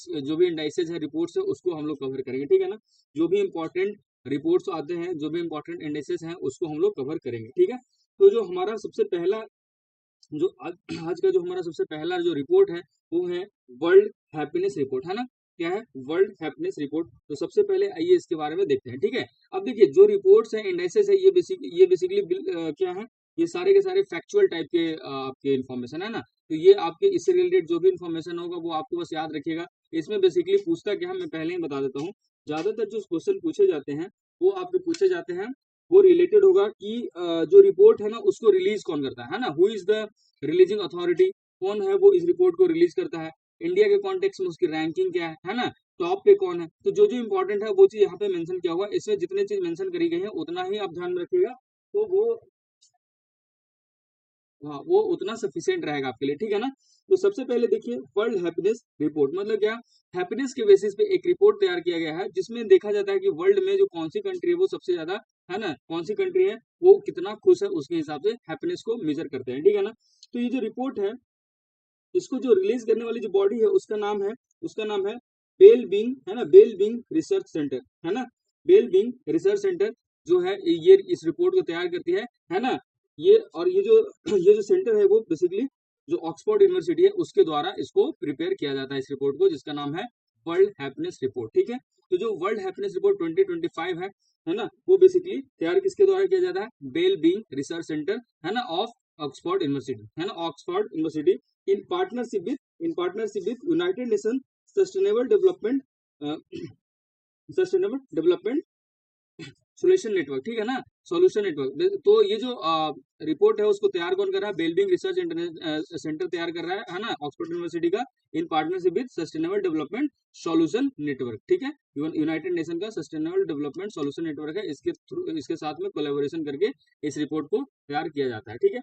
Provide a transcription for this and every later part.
जो भी इंडाइसेज है, रिपोर्ट्स है, उसको हम लोग कवर करेंगे, ठीक है ना। जो भी इंपॉर्टेंट रिपोर्ट्स आते हैं, जो भी इंपॉर्टेंट इंडाइसेज हैं, उसको हम लोग कवर करेंगे, ठीक है। तो जो हमारा सबसे पहला जो आज का जो हमारा सबसे पहला जो रिपोर्ट है वो है वर्ल्ड हैप्पीनेस रिपोर्ट, है ना। क्या है? World happiness report. तो सबसे पहले आइए इसके बारे में देखते हैं, ठीक है। अब देखिए जो रिपोर्ट्स हैं, इंडाइसेस है, ये बेसिकली क्या है, ये सारे के सारे फैक्चुअल टाइप के आपके इन्फॉर्मेशन है ना। तो ये आपके इससे रिलेटेड जो भी इन्फॉर्मेशन होगा वो आपको बस याद रखिएगा। इसमें बेसिकली पूछता क्या है, मैं पहले ही बता देता हूँ। ज्यादातर जो क्वेश्चन पूछे जाते हैं वो आपके पूछे जाते हैं, वो रिलेटेड होगा कि जो रिपोर्ट है ना उसको रिलीज कौन करता है ना। Who is the releasing authority, कौन है वो इस रिपोर्ट को रिलीज करता है, इंडिया के कॉन्टेक्स्ट में उसकी रैंकिंग क्या है ना, टॉप पे कौन है। तो जो जो इंपॉर्टेंट है वो चीज यहाँ पे मेंशन किया हुआ है। इसमें जितने चीज मेंशन करी गई है उतना ही आप ध्यान में रखिएगा, तो वो हाँ वो उतना सफिशियंट रहेगा आपके लिए, ठीक है ना। तो सबसे पहले देखिए वर्ल्ड हैप्पीनेस रिपोर्ट मतलब क्या, हैप्पीनेस के बेसिस पे एक रिपोर्ट तैयार किया गया है जिसमें देखा जाता है कि वर्ल्ड में जो कौन सी कंट्री है वो सबसे ज्यादा, है ना, कौन सी कंट्री है वो कितना खुश है, उसके हिसाब से हैप्पीनेस को मेजर करते हैं, ठीक है ना। तो ये जो रिपोर्ट है, इसको जो रिलीज करने वाली जो बॉडी है उसका नाम है बेल बिंग, है ना, बेल बिंग रिसर्च सेंटर, है ना। बेल बिंग रिसर्च सेंटर जो है ये इस रिपोर्ट को तैयार करती है ना। ये और ये जो सेंटर है वो बेसिकली जो ऑक्सफोर्ड यूनिवर्सिटी है उसके द्वारा इसको प्रिपेयर किया जाता है, इस रिपोर्ट को, जिसका नाम है वर्ल्ड हैप्पीनेस रिपोर्ट, ठीक है। तो जो वर्ल्ड हैप्पीनेस रिपोर्ट 2025 है ना, वो बेसिकली तैयार किसके द्वारा किया जाता है, बेल बिंग रिसर्च सेंटर, है ना, ऑफ ऑक्सफोर्ड यूनिवर्सिटी, है ना, Oxford university in partnership with United Nations Sustainable Development Sustainable Development solution network, ठीक है ना, सॉल्यूशन नेटवर्क। तो ये जो रिपोर्ट है उसको तैयार कौन कर रहा है, बेलबिंग रिसर्च सेंटर तैयार कर रहा है ना, ऑक्सफोर्ड यूनिवर्सिटी का, इन partnership with sustainable development solution network, ठीक है। यूनाइटेड नेशन का सस्टेनेबल डेवलपमेंट सॉल्यूशन नेटवर्क है, इसके थ्रू, इसके साथ में कोलैबोरेशन करके इस रिपोर्ट को तैयार किया जाता है, ठीक है।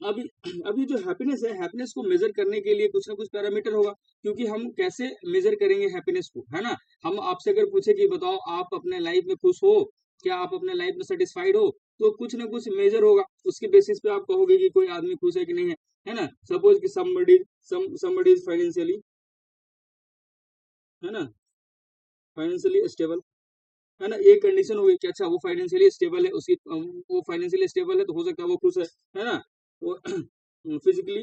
अभी अभी जो हैप्पीनेस है, हैप्पीनेस को मेजर करने के लिए कुछ ना कुछ पैरामीटर होगा, क्योंकि हम कैसे मेजर करेंगे हैप्पीनेस को, है ना। हम आपसे अगर पूछे कि बताओ आप अपने लाइफ में खुश हो, क्या आप अपने लाइफ में सेटिस्फाइड हो, तो कुछ ना कुछ मेजर होगा, उसके बेसिस पे आप कहोगे कि कोई आदमी खुश है कि नहीं है ना। सपोज कि somebody इज फाइनेंशियली, है ना, फाइनेंशियली स्टेबल, है ना, एक कंडीशन होगी कि अच्छा वो फाइनेंशियली स्टेबल है, उसकी वो फाइनेंशियली स्टेबल है तो हो सकता है वो खुश है ना। वो फिजिकली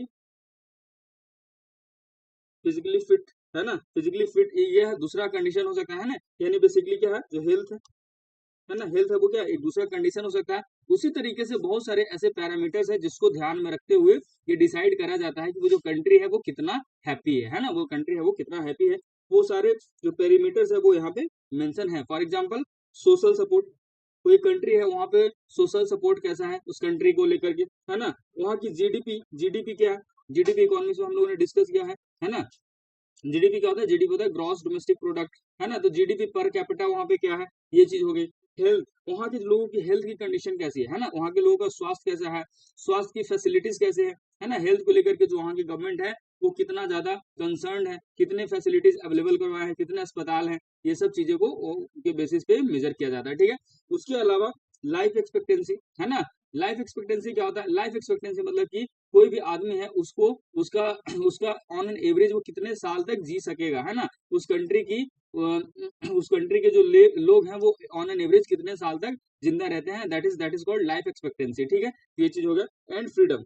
फिजिकली फिट, है ना, फिजिकली फिट, ये है दूसरा कंडीशन हो सकता है ना। यानी बेसिकली क्या है, जो हेल्थ है ना, हेल्थ है वो क्या एक दूसरा कंडीशन हो सकता है। उसी तरीके से बहुत सारे ऐसे पैरामीटर्स है जिसको ध्यान में रखते हुए ये डिसाइड करा जाता है कि वो जो कंट्री है वो कितना हैप्पी है ना, वो कंट्री है वो कितना हैप्पी है। वो सारे जो पैरामीटर्स है वो यहाँ पे मेंशन है। फॉर एग्जांपल सोशल सपोर्ट, कोई कंट्री है वहां पे सोशल सपोर्ट कैसा है उस कंट्री को लेकर के, है ना। वहाँ की जीडीपी क्या है, जीडीपी इकोनॉमिक्स में हम लोगों ने डिस्कस किया है ना। जीडीपी क्या होता है, जीडीपी होता है ग्रॉस डोमेस्टिक प्रोडक्ट, है ना। तो जीडीपी पर कैपिटा वहां पे क्या है, ये चीज हो गई। हेल्थ, वहां के लोगों की हेल्थ की कंडीशन कैसी है ना, वहां के लोगों का स्वास्थ्य कैसा है, स्वास्थ्य की फैसिलिटीज कैसे है ना। हेल्थ को लेकर के जो वहां की गवर्नमेंट है वो कितना ज्यादा कंसर्न है, कितने फैसिलिटीज अवेलेबल करवाए हैं, कितने अस्पताल हैं, ये सब चीजों को के बेसिस पे मेजर किया जाता है, ठीक है। उसके अलावा लाइफ एक्सपेक्टेंसी, है ना। लाइफ एक्सपेक्टेंसी क्या होता है, लाइफ एक्सपेक्टेंसी मतलब कि कोई भी आदमी है उसको उसका उसका ऑन एन एवरेज वो कितने साल तक जी सकेगा, है ना। उस कंट्री की उस कंट्री के जो लोग हैं वो ऑन एन एवरेज कितने साल तक जिंदा रहते हैं, that is called life expectancy, ठीक है। ये चीज हो गया। एंड फ्रीडम,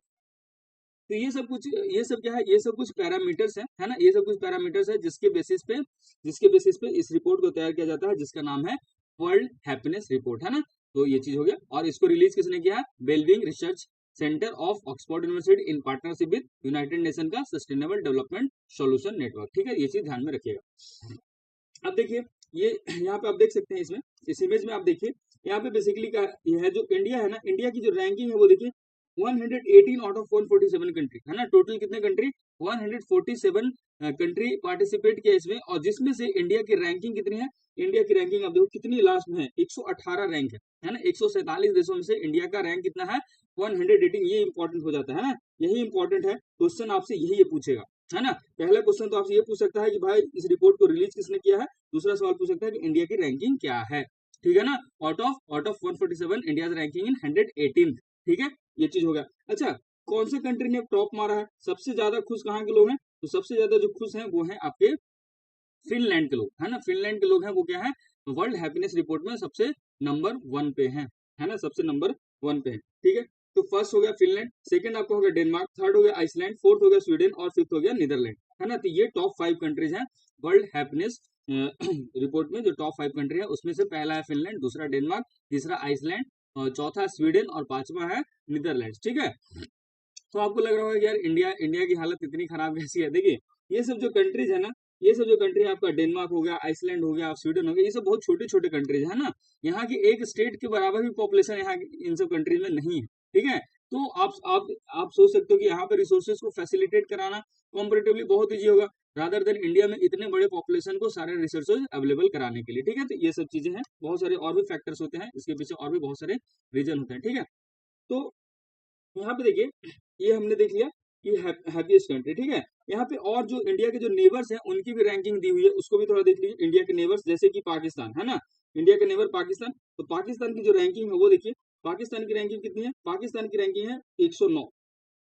तो ये सब क्या है, ये सब कुछ पैरामीटर्स है ना, ये सब कुछ पैरामीटर्स है जिसके बेसिस पे इस रिपोर्ट को तैयार किया जाता है, जिसका नाम है वर्ल्ड हैप्पीनेस रिपोर्ट, है ना। तो ये चीज हो गया। और इसको रिलीज किसने किया है, wellbeing research centre of Oxford University in partnership with United Nation का सस्टेनेबल डेवलपमेंट सॉल्यूशन नेटवर्क, ठीक है। ये चीज ध्यान में रखिएगा। अब देखिए ये यहाँ पे आप देख सकते हैं, इसमें इस इमेज में आप देखिए, यहाँ पे बेसिकली का ये है जो इंडिया है ना, इंडिया की जो रैंकिंग है वो देखिए 118 आउट ऑफ 147 कंट्री, है ना। टोटल कितने कंट्री, 147 कंट्री पार्टिसिपेट किया इसमें, और जिसमें से इंडिया की रैंकिंग कितनी है, इंडिया की रैंकिंग आप देखो कितनी लास्ट में है, 118 रैंक है ना। 147 देशों में से इंडिया का रैंक कितना है, 118। ये इंपॉर्टेंट हो जाता है ना, यही इंपॉर्टेंट है, क्वेश्चन आपसे यही पूछेगा, है ना। पहला क्वेश्चन तो आपसे ये पूछ सकता है कि भाई इस रिपोर्ट को रिलीज किसने किया है, दूसरा सवाल पूछ सकता है कि इंडिया की रैंकिंग क्या है, ठीक है ना। आउट ऑफ 147 इंडिया रैंकिंग इन 118, ठीक है। ये चीज हो गया। अच्छा, कौन से कंट्री ने टॉप मारा है, सबसे ज्यादा खुश कहाँ के लोग हैं, तो सबसे ज्यादा जो खुश हैं वो हैं आपके फिनलैंड के लोग, है ना, फिनलैंड के लोग हैं वो क्या है, वर्ल्ड हैप्पीनेस रिपोर्ट में सबसे नंबर 1 पे है ना, सबसे नंबर 1 पे है। ठीक है, तो फर्स्ट हो गया फिनलैंड, सेकंड आपको हो गया डेनमार्क, थर्ड हो गया आइसलैंड, फोर्थ हो गया स्वीडन और फिफ्थ हो गया नीदरलैंड, है ना। तो ये टॉप 5 कंट्रीज हैं वर्ल्ड हैप्पीनेस रिपोर्ट में। जो टॉप 5 कंट्री है उसमें से पहला है फिनलैंड, दूसरा डेनमार्क, तीसरा आइसलैंड, चौथा स्वीडन और पांचवा है नीदरलैंड। ठीक है, तो आपको लग रहा होगा कि यार इंडिया इंडिया की हालत इतनी खराब कैसी है। देखिए ये सब जो कंट्रीज है ना, ये सब जो कंट्री आपका डेनमार्क हो गया, आइसलैंड हो गया, स्वीडन हो गया, ये सब बहुत छोटे छोटे कंट्रीज है ना। यहाँ की एक स्टेट के बराबर भी पॉपुलेशन यहाँ इन सब कंट्रीज में नहीं है। ठीक है, तो आप सोच सकते हो कि यहाँ पे रिसोर्सेज को फैसिलिटेट कराना कॉम्परेटिवली बहुत ईजी होगा रादर देन इंडिया में इतने बड़े पॉपुलेशन को सारे रिसोर्सेज अवेलेबल कराने के लिए। ठीक है, तो ये सब चीजें हैं, बहुत सारे और भी फैक्टर्स होते हैं इसके पीछे, और भी बहुत सारे रीजन होते हैं। ठीक है, तो यहाँ पे देखिए ये हमने देख लिया कि हैप्पीएस्ट कंट्री। ठीक है, यहाँ पे और जो इंडिया के जो नेबर्स हैं उनकी भी रैंकिंग दी हुई है, उसको भी थोड़ा देख लीजिए। इंडिया के नेबर्स जैसे कि पाकिस्तान, है ना, इंडिया का नेबर पाकिस्तान, तो पाकिस्तान की जो रैंकिंग है वो देखिए, पाकिस्तान की रैंकिंग कितनी है, पाकिस्तान की रैंकिंग है 109,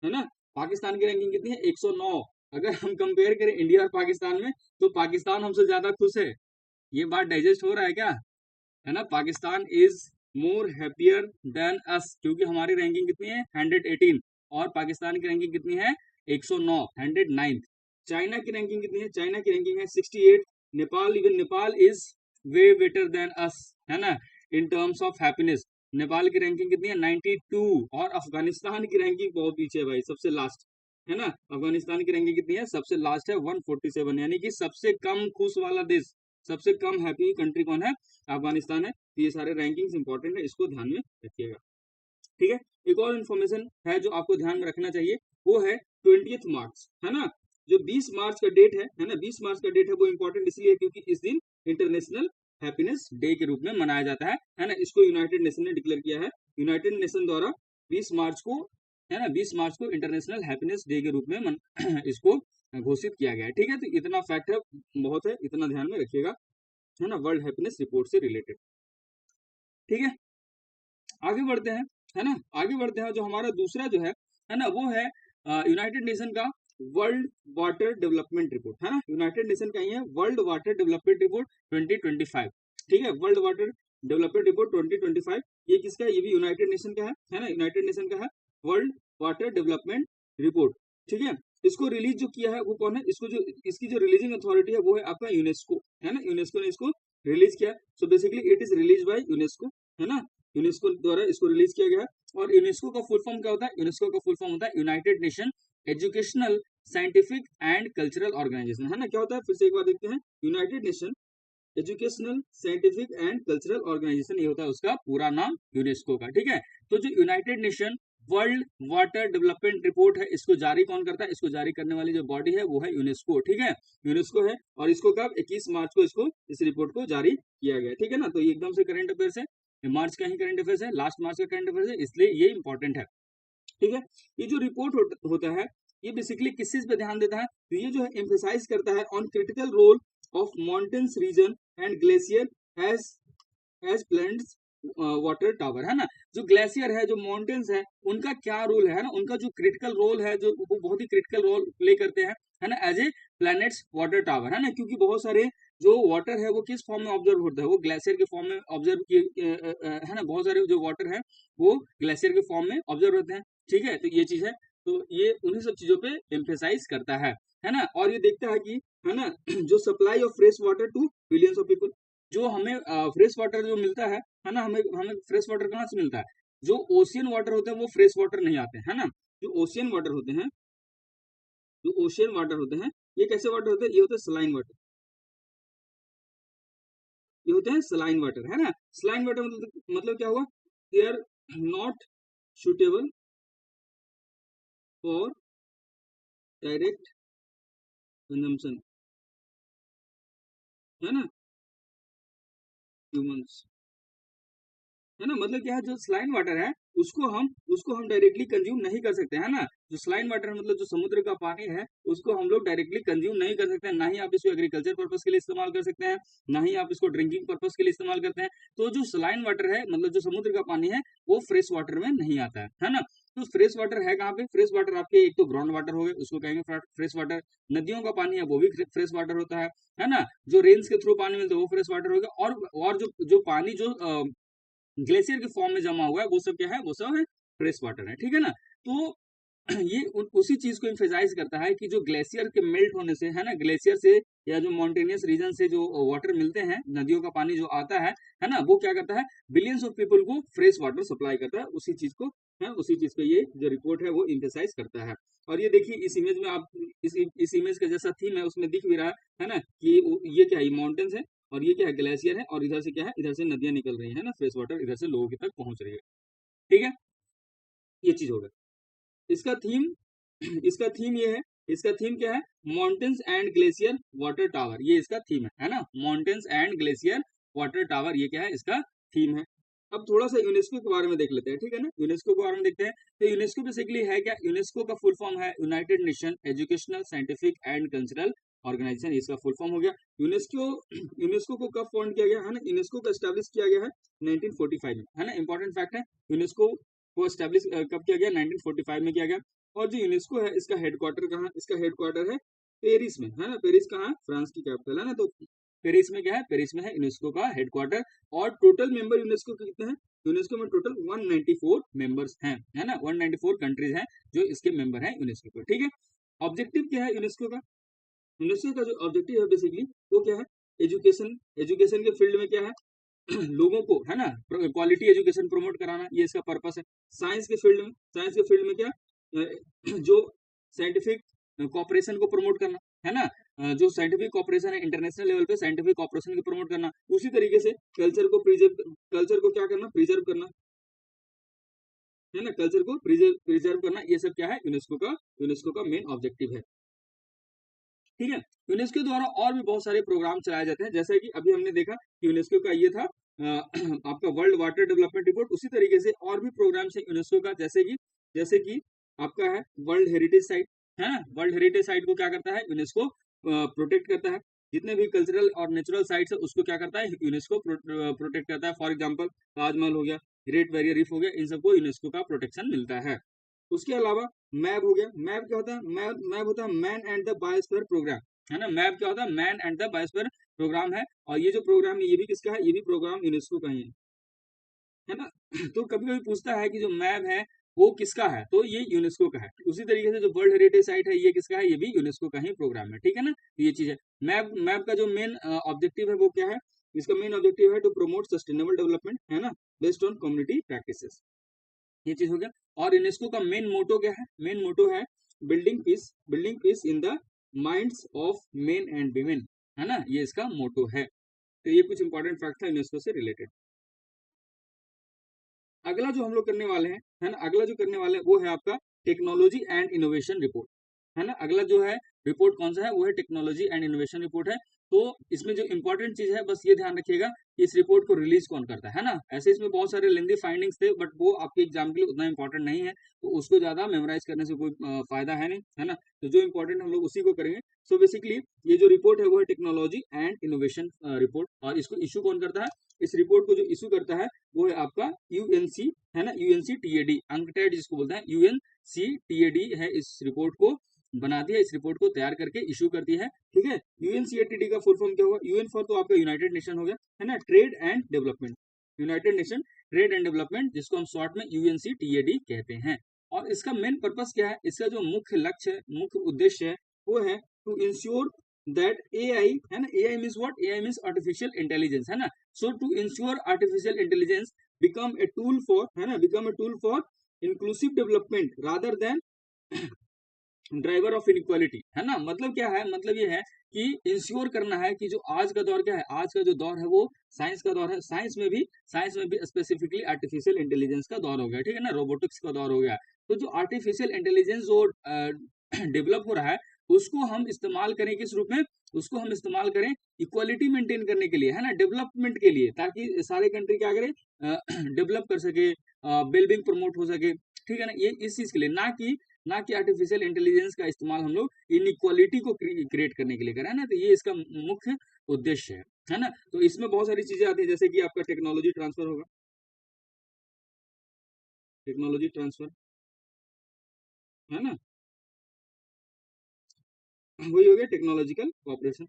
है ना, पाकिस्तान की रैंकिंग कितनी है 109। अगर हम कंपेयर करें इंडिया और पाकिस्तान में, तो पाकिस्तान हमसे ज्यादा खुश है। ये बात डाइजेस्ट हो रहा है क्या, है ना, Pakistan is more happier than us, क्योंकि हमारी रैंकिंग कितनी है 118 और पाकिस्तान की रैंकिंग कितनी है 109, 109। चाइना की रैंकिंग कितनी है, चाइना की रैंकिंग है 68। Nepal, even Nepal is way better than us, है ना, in terms of happiness. Nepal की रैंकिंग कितनी है 92 और अफगानिस्तान की रैंकिंग बहुत पीछे है भाई, सबसे लास्ट, है ना, अफगानिस्तान की रैंकिंग कितनी है, सबसे लास्ट है 147, यानी कि सबसे कम खुश वाला देश, सबसे कम हैप्पी कंट्री कौन है, अफगानिस्तान है। तो ये सारे रैंकिंग्स इंपॉर्टेंट है, इसको ध्यान में रखिएगा। ठीक है, एक और इन्फॉर्मेशन है जो आपको ध्यान में रखना चाहिए, वो है 20 मार्च, है ना, जो 20 मार्च का डेट है ना, 20 मार्च का डेट है वो इंपॉर्टेंट इसलिए क्योंकि इस दिन इंटरनेशनल हैप्पीनेस डे के रूप में मनाया जाता है ना, इसको यूनाइटेड नेशन ने डिक्लेयर किया है, यूनाइटेड नेशन द्वारा 20 मार्च को, है ना, 20 मार्च को इंटरनेशनल हैप्पीनेस डे के रूप में इसको घोषित किया गया है। ठीक है, तो इतना फैक्ट है, बहुत है, इतना ध्यान में रखिएगा, है ना, वर्ल्ड हैप्पीनेस रिपोर्ट से रिलेटेड। ठीक है, आगे बढ़ते हैं, है ना, आगे बढ़ते हैं। जो हमारा दूसरा जो है ना, वो है यूनाइटेड नेशन का वर्ल्ड वाटर डेवलपमेंट रिपोर्ट, है ना, यूनाइटेड नेशन का ही है वर्ल्ड वाटर डेवलपमेंट रिपोर्ट 2025। ठीक है, वर्ल्ड वाटर डेवलपमेंट रिपोर्ट 2025, ये किसका है, ये भी यूनाइटेड नेशन का है ना, यूनाइटेड नेशन का है वर्ल्ड वाटर डेवलपमेंट रिपोर्ट। ठीक है, इसको रिलीज जो किया है वो कौन है, इसको जो इसकी जो रिलीजिंग अथॉरिटी है वो है आपका यूनेस्को, है ना, यूनेस्को ने इसको रिलीज किया। So basically it is release by UNESCO, है ना, यूनेस्को द्वारा इसको रिलीज किया गया। और यूनेस्को का फुल फॉर्म क्या होता है, यूनेस्को का फुल फॉर्म होता है United Nation Educational Scientific and Cultural Organisation, है ना, क्या होता है फिर से एक बार देखते हैं, United Nation Educational Scientific and Cultural Organisation, ये होता है उसका पूरा नाम यूनेस्को का। ठीक है, तो जो United nation world water development report है, इसको जारी कौन करता है, इसको जारी करने वाली जो बॉडी है वो है यूनेस्को। ठीक है, यूनेस्को है, और इसको कब 21 मार्च को इसको इस रिपोर्ट को जारी किया गया। ठीक है ना, तो ये एकदम से करंट अफेयर्स है, मार्च का ही करंट अफेयर्स है, लास्ट मार्च का करंट अफेयर्स है, इसलिए ये इंपॉर्टेंट है। ठीक है, ये जो रिपोर्ट होता है ये बेसिकली किस चीज पे ध्यान देता है, तो ये जो है एम्फेसाइज करता है on critical role of mountains region and glacier as plains water tower, है ना, जो ग्लेशियर है, जो माउंटेन्स है, उनका क्या रोल है ना, उनका जो क्रिटिकल रोल है, जो वो बहुत ही क्रिटिकल रोल प्ले करते हैं, है ना, as a planet's water tower, है ना, क्योंकि बहुत सारे जो वाटर है वो किस फॉर्म में ऑब्जर्व होता है, वो ग्लेशियर के फॉर्म में ऑब्जर्व किए, है ना, बहुत सारे जो वाटर है वो ग्लेशियर के फॉर्म में ऑब्जर्व होते हैं। ठीक है, तो ये चीज है, तो ये उन्हीं सब चीजों पे एम्फेसाइज करता है ना, और ये देखता है कि, है ना, जो supply of fresh water to billions of people, जो हमें फ्रेश वाटर जो मिलता है ना, हमें हमें फ्रेश वाटर कहाँ से मिलता है, जो ओशियन वाटर होते हैं वो फ्रेश वाटर नहीं आते, है ना, जो ओशियन वाटर होते हैं, जो ओशियन वाटर होते हैं, ये कैसे वाटर होते हैं, ये होते हैं सलाइन वाटर, ये होते हैं सलाइन वाटर, है ना, सलाइन वाटर मतलब क्या हुआ, they are not suitable for direct consumption, है ना, ह्यूमंस, है ना, मतलब क्या है, जो स्लाइन वाटर है उसको हम डायरेक्टली कंज्यूम नहीं कर सकते, है ना, जो स्लाइन वाटर है मतलब जो समुद्र का पानी है उसको हम लोग डायरेक्टली कंज्यूम नहीं कर सकते हैं, ना ही आप इसको एग्रीकल्चर पर्पस के लिए इस्तेमाल कर सकते हैं, ना ही आप इसको ड्रिंकिंग पर्पस के लिए इस्तेमाल करते हैं। तो जो स्लाइन वाटर है मतलब जो समुद्र का पानी है वो फ्रेश वाटर में नहीं आता है ना, तो फ्रेश वाटर है कहाँ पे? फ्रेश वाटर आपके एक तो ग्राउंड वाटर हो गए, उसको कहेंगे फ्रेश वाटर। नदियों का पानी है वो भी फ्रेश वाटर होता है ना? जो रेन्स के थ्रू पानी मिलता है वो फ्रेश वाटर हो गया। और जो जो पानी जो ग्लेशियर के फॉर्म में जमा हुआ है वो सब क्या है? वो सब है फ्रेश वाटर है, ठीक है ना? तो ये उसी चीज को इम्फेसाइज करता है कि जो ग्लेशियर के मेल्ट होने से, है ना, ग्लेशियर से या जो माउंटेनियस रीजन से जो वाटर मिलते हैं, नदियों का पानी जो आता है ना, वो क्या करता है? बिलियंस ऑफ पीपल को फ्रेश वाटर सप्लाई करता है। उसी चीज को है, उसी चीज को ये जो रिपोर्ट है वो इम्फेसाइज करता है। और ये देखिए इस इमेज में आप इस इमेज का जैसा थीम है उसमें दिख भी रहा है ना, कि ये क्या है? माउंटेन्स है और ये क्या है? ग्लेशियर है। और इधर से क्या है? इधर से नदियां निकल रही है ना, फ्रेश वाटर इधर से लोगों के तक पहुंच रही है, ठीक है? ये चीज होगा इसका थीम। इसका थीम ये है, इसका थीम क्या है? Mountains and glacier water tower, ये इसका थीम है ना? Mountains and glacier water tower, ये क्या है? इसका थीम है। अब थोड़ा सा यूनेस्को के बारे में देख लेते हैं, ठीक है ना? यूनेस्को के बारे में देखते हैं। तो यूनेस्को बेसिकली है क्या? यूनेस्को का फुल फॉर्म है United Nation Educational Scientific and Cultural Organisation, इसका फुल फॉर्म हो गया। यूनेस्को यूनेस्को को कब फाउंड किया गया है ना? यूनेस्को को एस्टेब्लिश किया गया है 1945 में, है ना? इंपॉर्टेंट फैक्ट है, यूनेस्को को एस्टेब्लिश कब किया गया? 1945 में किया गया। और जो यूनेस्को है इसका हेडक्वार्टर कहाँ? इसका हेडक्वार्टर है पेरिस में, है ना? पेरिस कहाँ है? फ्रांस की कैपिटल है ना? तो पेरिस में क्या है? पेरिस में है यूनेस्को का हेडक्वार्टर। और टोटल मेंबर यूनेस्को के कितने हैं? यूनेस्को में टोटल 194 मेंबर्स हैं, है ना? 194 कंट्रीज हैं जो इसके मेंबर हैं यूनेस्को के, ठीक है? ऑब्जेक्टिव क्या है यूनेस्को का? यूनेस्को का जो ऑब्जेक्टिव है बेसिकली वो क्या है? एजुकेशन। एजुकेशन के फील्ड में क्या है? लोगों को, है ना, क्वालिटी एजुकेशन प्रमोट कराना, ये इसका पर्पस है। साइंस के फील्ड में क्या? जो साइंटिफिक कॉपरेशन को प्रमोट करना, है ना? जो साइंटिफिक कॉपरेशन है इंटरनेशनल लेवल पे, साइंटिफिक कॉपरेशन को प्रमोट करना। उसी तरीके से कल्चर को क्या करना? प्रिजर्व करना, है ना? कल्चर को प्रिजर्व करना, ये सब क्या है? यूनेस्को का मेन ऑब्जेक्टिव है, ठीक है? यूनेस्को द्वारा और भी बहुत सारे प्रोग्राम चलाए जाते हैं, जैसे कि अभी हमने देखा यूनेस्को का ये था आपका वर्ल्ड वाटर डेवलपमेंट रिपोर्ट। उसी तरीके से और भी प्रोग्राम्स है यूनेस्को का, जैसे कि आपका है वर्ल्ड हेरिटेज साइट, है ना? वर्ल्ड हेरिटेज साइट को क्या करता है? यूनेस्को प्रोटेक्ट करता है। जितने भी कल्चरल और नेचुरल साइट्स है उसको क्या करता है? यूनेस्को प्रोटेक्ट करता है। फॉर एग्जाम्पल ताजमहल हो गया, ग्रेट बैरियर रीफ हो गया, इन सबको यूनेस्को का प्रोटेक्शन मिलता है। उसके अलावा मैप हो गया। मैप क्या होता है? मैप होता है man and the biosphere programme, है ना? मैप क्या होता है? Man and the biosphere programme है। और ये जो प्रोग्राम है ये भी किसका है? ये भी प्रोग्राम यूनेस्को का ही है ना? तो कभी कभी पूछता है कि जो मैप है वो किसका है, तो ये यूनेस्को का है। उसी तरीके से जो वर्ल्ड हेरिटेज साइट है ये किसका है? ये भी यूनेस्को का ही प्रोग्राम है, ठीक है ना? तो ये चीज है। मैप का जो मेन ऑब्जेक्टिव है वो क्या है? इसका मेन ऑब्जेक्टिव है टू प्रमोट सस्टेनेबल डेवलपमेंट, है ना, बेस्ड ऑन कम्युनिटी प्रैक्टिसेस, ये चीज हो गया। और यूनेस्को का मेन मोटो क्या है? मेन मोटो है building peace in the minds of men and women, है ना? ये इसका मोटो है। तो ये कुछ इंपॉर्टेंट फैक्ट था यूनेस्को से रिलेटेड। अगला जो हम लोग करने वाले हैं, है ना, अगला जो करने वाले हैं वो है आपका टेक्नोलॉजी एंड इनोवेशन रिपोर्ट, है ना? अगला जो है रिपोर्ट कौन सा है? वो है टेक्नोलॉजी एंड इनोवेशन रिपोर्ट है। तो इसमें जो इंपॉर्टेंट चीज है बस ये ध्यान रखिएगा कि इस रिपोर्ट को रिलीज कौन करता है ना? ऐसे इसमें बहुत सारे लेंदी फाइंडिंग्स थे बट वो आपके एग्जाम के लिए उतना इंपॉर्टेंट नहीं है, तो उसको ज्यादा मेमोराइज करने से कोई फायदा है नहीं, है ना? तो जो इंपॉर्टेंट हम लोग उसी को करेंगे। सो बेसिकली ये जो रिपोर्ट है वो है टेक्नोलॉजी एंड इनोवेशन रिपोर्ट। और इसको इशू कौन करता है? इस रिपोर्ट को जो इशू करता है वो है आपका यूएनसी, है ना? यूएनसी टीएडी, अंकटेड जिसको बोलते हैं, यूएनसी टीएडी है इस रिपोर्ट को बना दिया, इस रिपोर्ट को तैयार करके इशू कर दी है, ठीक है? यूएनसीटीडी का फुल फॉर्म क्या होगा? यूएन फॉर तो आपका यूनाइटेड नेशन हो गया, है ना? Trade and development, United nation trade and development, जिसको हम शॉर्ट में यूएनसीटीएडी कहते हैं। और इसका मेन पर्पस क्या है? इसका जो मुख्य लक्ष्य है, मुख्य उद्देश्य है वो है टू इंश्योर दैट एआई, है ना? AI means what? AI means artificial intelligence, है ना? So to ensure artificial intelligence become a tool for, है ना, become a tool for inclusive development rather than driver of inequality, है ना? मतलब क्या है? मतलब ये है कि इंश्योर करना है कि जो आज का दौर क्या है? आज का जो दौर है वो साइंस का दौर है। साइंस में भी स्पेसिफिकली आर्टिफिशियल इंटेलिजेंस का दौर हो गया, ठीक है ना? रोबोटिक्स का दौर हो गया। तो जो आर्टिफिशियल इंटेलिजेंस जो डेवलप हो रहा है उसको हम इस्तेमाल करें किस रूप में? उसको हम इस्तेमाल करें इक्वालिटी मेंटेन करने के लिए, है ना? डेवलपमेंट के लिए, ताकि सारे कंट्री क्या करें? डेवलप कर सके, वेलबींग प्रमोट हो सके, ठीक है ना? ये इस चीज के लिए, ना कि आर्टिफिशियल इंटेलिजेंस का इस्तेमाल हम लोग इनइक्वालिटी को क्रिएट करने के लिए करें, है ना? तो ये इसका मुख्य उद्देश्य है ना? तो इसमें बहुत सारी चीजें आती है, जैसे कि आपका टेक्नोलॉजी ट्रांसफर होगा, टेक्नोलॉजी ट्रांसफर, है ना, वही हो गया टेक्नोलॉजिकल कॉपरेशन।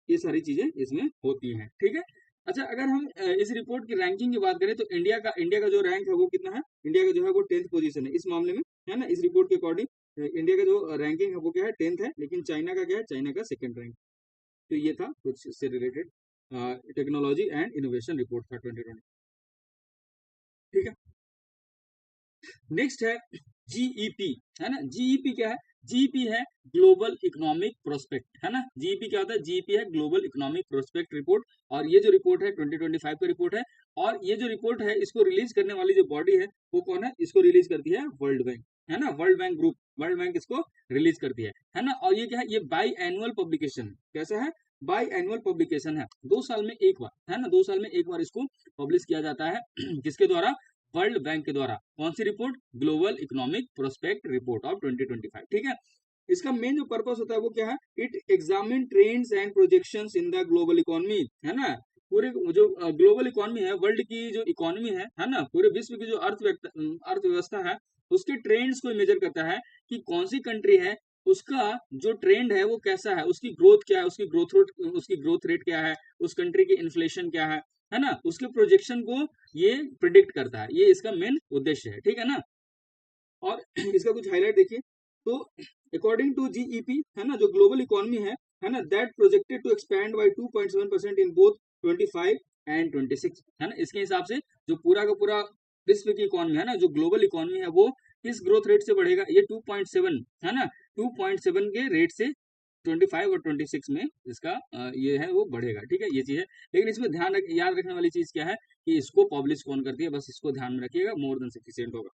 ये सारी चीजें इसमें होती हैं, ठीक है। अच्छा, अगर हम इस रिपोर्ट की रैंकिंग की बात करें तो इंडिया का जो रैंक है वो कितना है, इंडिया का जो है वो 10th पोजीशन है इस मामले में, है ना। इस रिपोर्ट के अकॉर्डिंग इंडिया का जो रैंकिंग है वो क्या है, 10th है, लेकिन चाइना का क्या है, चाइना का सेकंड रैंक। तो ये था कुछ इससे related technology and innovation report था 2020, ठीक है। नेक्स्ट है जीईपी, है ना। जीईपी क्या है, जीईपी है ग्लोबल इकोनॉमिक प्रोस्पेक्ट, है ना। जीईपी क्या होता है, जीईपी है ग्लोबल इकोनॉमिक प्रोस्पेक्ट रिपोर्ट। और ये जो रिपोर्ट है 2025 का रिपोर्ट है। और ये जो रिपोर्ट है इसको रिलीज करने वाली जो बॉडी है वो कौन है, इसको रिलीज करती है वर्ल्ड बैंक, है ना। World bank group, world bank इसको रिलीज करती है ना। और ये क्या है, ये बाई एनुअल पब्लिकेशन है। कैसा है, बाई एनुअल पब्लिकेशन है, 2 साल में एक बार, है ना। 2 साल में एक बार इसको पब्लिश किया जाता है किसके द्वारा, वर्ल्ड बैंक के द्वारा। कौन सी report, global economic prospect report of 2025, ठीक है। इसका मेन जो पर्पस होता है वो क्या है, it examine trends and projections in the global economy, है ना। पूरे जो ग्लोबल इकोनॉमी है, वर्ल्ड की जो इकोनॉमी है ना, पूरे विश्व की जो अर्थव्यवस्था है, उसके ट्रेंड्स को मेजर करता है कि कौन सी कंट्री है, उसका जो ट्रेंड है वो कैसा है, उसकी ग्रोथ क्या है, उसकी ग्रोथ रेट क्या है, उस कंट्री की इन्फ्लेशन क्या है ना, उसके प्रोजेक्शन को ये प्रिडिक्ट करता है। ये इसका मेन उद्देश्य है, ठीक है ना। और इसका कुछ हाईलाइट देखिए, तो अकॉर्डिंग टू जीईपी, है ना, जो ग्लोबल इकोनॉमी है ना, that projected to expand by 2.7% in both 25 and 26, है ना। इसके हिसाब से जो पूरा का पूरा विश्व की इकोनॉमी है ना, जो ग्लोबल इकोनॉमी है वो किस ग्रोथ रेट से बढ़ेगा, ये 2.7, है ना, 2.7 के रेट से 25 और 26 में इसका ये है वो बढ़ेगा, ठीक है, ये चीज है। लेकिन इसमें याद रखने वाली चीज क्या है कि इसको पब्लिश कौन करती है, बस इसको ध्यान में रखिएगा, मोर देन सफिशिएंट होगा,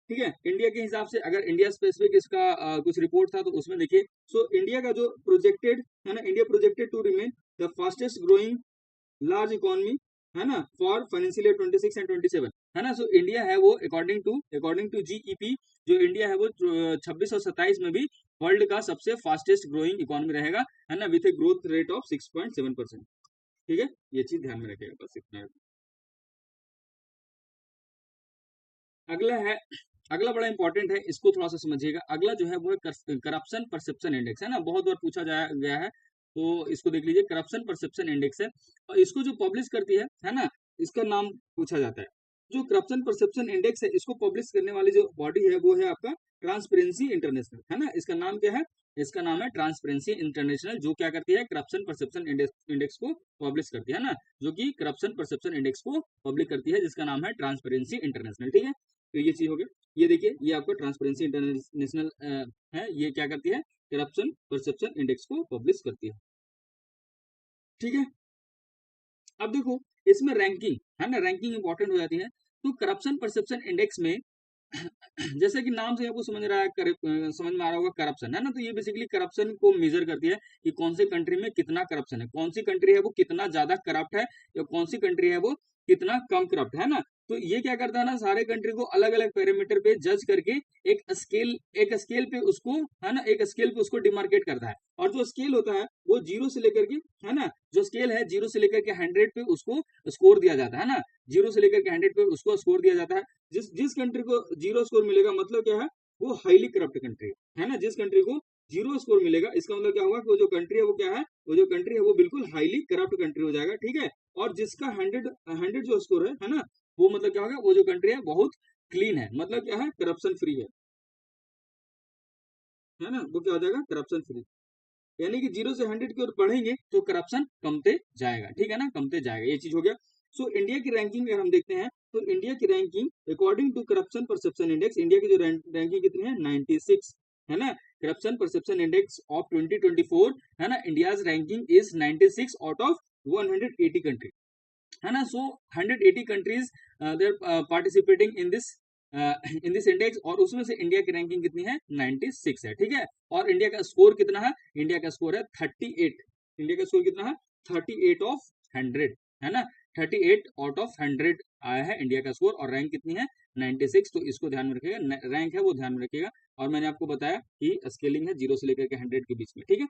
ठीक है। इंडिया के हिसाब से अगर इंडिया स्पेसिफिक इसका कुछ रिपोर्ट था तो उसमें देखिए, सो इंडिया का जो प्रोजेक्टेड है ना, India projected to remain the fastest growing large economy, है ना, फॉर फाइनेंशियल ईयर 26 एंड 27, है ना। सो इंडिया है वो अकॉर्डिंग टू जीईपी, जो इंडिया है वो 26 और 27 में भी वर्ल्ड का सबसे फास्टेस्ट ग्रोइंग इकोनॉमी रहेगा, है ना, with a growth rate of 6.7%, ठीक है। ये चीज ध्यान में रखेगा, बस इतना। अगला है, अगला बड़ा इंपॉर्टेंट है, इसको थोड़ा सा समझिएगा। अगला जो है वो है करप्शन परसेप्शन इंडेक्स, है ना, बहुत बार पूछा गया है, तो इसको देख लीजिए, करप्शन परसेप्शन इंडेक्स है। और इसको जो पब्लिश करती है ना, इसका नाम पूछा जाता है। जो करप्शन परसेप्शन इंडेक्स है, इसको पब्लिश करने वाली जो बॉडी है वो है आपका ट्रांसपेरेंसी इंटरनेशनल, है ना। इसका नाम क्या है, इसका नाम है ट्रांसपेरेंसी इंटरनेशनल, जो क्या करती है, करप्शन परसेप्शन इंडेक्स को पब्लिश करती है ना, जो कि करप्शन परसेप्शन इंडेक्स को पब्लिश करती है, जिसका नाम है ट्रांसपेरेंसी इंटरनेशनल, ठीक है। तो ये चीज हो गया। ये देखिए, ये आपका ट्रांसपेरेंसी इंटरनेशनल है, ये क्या करती है, करप्शन परसेप्शन इंडेक्स को पब्लिश करती है, ठीक है। अब देखो, इसमें रैंकिंग, है ना, रैंकिंग इंपॉर्टेंट हो जाती है। तो करप्शन परसेप्शन इंडेक्स में जैसे कि नाम से आपको समझ में आ रहा होगा, करप्शन, है ना। तो ये बेसिकली करप्शन को मेजर करती है कि कौन सी कंट्री में कितना करप्शन है, कौन सी कंट्री है वो कितना ज्यादा करप्ट है, या कौन सी कंट्री है वो कितना कम करप्ट है ना। तो ये क्या करता है ना, सारे कंट्री को अलग अलग पैरामीटर पे जज करके एक स्केल पे उसको, है ना, एक स्केल पे उसको डिमार्केट करता है। और जो स्केल होता है वो जीरो से लेकर के, है ना, जो स्केल है 0 से लेकर के 100 पे उसको स्कोर दिया जाता है ना, 0 से लेकर के 100 पे उसको स्कोर दिया जाता है। जिस जिस कंट्री को 0 स्कोर मिलेगा, मतलब क्या है, वो हाईली करप्ट कंट्री है ना। जिस कंट्री को 0 स्कोर मिलेगा, इसका मतलब क्या होगा कि वो जो कंट्री है वो क्या है, वो जो कंट्री है वो बिल्कुल हाईली करप्ट कंट्री हो जाएगा, ठीक है। और जिसका 100 जो स्कोर है ना, वो मतलब क्या होगा, वो जो कंट्री है बहुत क्लीन है, मतलब क्या है, करप्शन फ्री है ना, वो क्या हो जाएगा, करप्शन फ्री। यानी कि 0 से 100 की ओर बढ़ेंगे तो करप्शन कमते जाएगा, ठीक है ना, कमते जाएगा, ये चीज हो गया। सो इंडिया की रैंकिंग अगर हम देखते हैं, तो इंडिया की ranking according to corruption perception index, India की जो रैंकिंग कितनी है, 96, है ना। करप्शन परसेप्शन इंडेक्स ऑफ 2024, है ना, India's ranking is 96 out of 180 country, है ना। सो 180 countries there participating in this index, और उसमें से इंडिया की रैंकिंग कितनी है, 96 है, ठीक है। और इंडिया का स्कोर कितना है, इंडिया का स्कोर है 38, इंडिया का स्कोर कितना है, 38 ऑफ 100, है ना, 38 आउट ऑफ 100 आया है इंडिया का स्कोर, और रैंक कितनी है, 96। तो इसको ध्यान में रखिएगा, रैंक है वो ध्यान में रखिएगा। और मैंने आपको बताया कि स्केलिंग है 0 से लेकर के 100 के बीच में, ठीक है।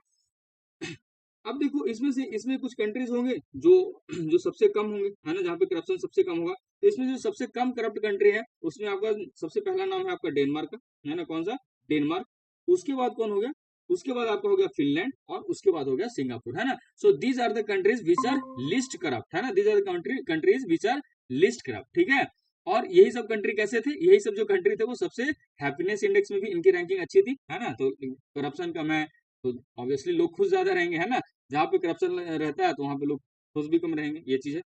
अब देखो, इसमें कुछ कंट्रीज होंगे जो जो सबसे कम होंगे, है ना, जहाँ पे करप्शन सबसे कम होगा। तो इसमें जो सबसे कम करप्ट कंट्री है उसमें आपका सबसे पहला नाम है आपका डेनमार्क का, है ना, कौन सा, डेनमार्क। उसके बाद कौन हो गया, उसके बाद आपका हो गया फिनलैंड, और उसके बाद हो गया सिंगापुर, है ना। So these are the countries which are least corrupt, है ना, these are the countries which are least corrupt, ठीक है। और यही सब कंट्री कैसे थे, यही सब जो कंट्री थे वो सबसे हैप्पीनेस इंडेक्स में भी इनकी रैंकिंग अच्छी थी, है ना। तो करप्शन कम है तो ऑब्वियसली लोग खुश ज्यादा रहेंगे, है ना। जहाँ पे करप्शन रहता है तो वहां पे लोग खुश भी कम रहेंगे, ये चीज है।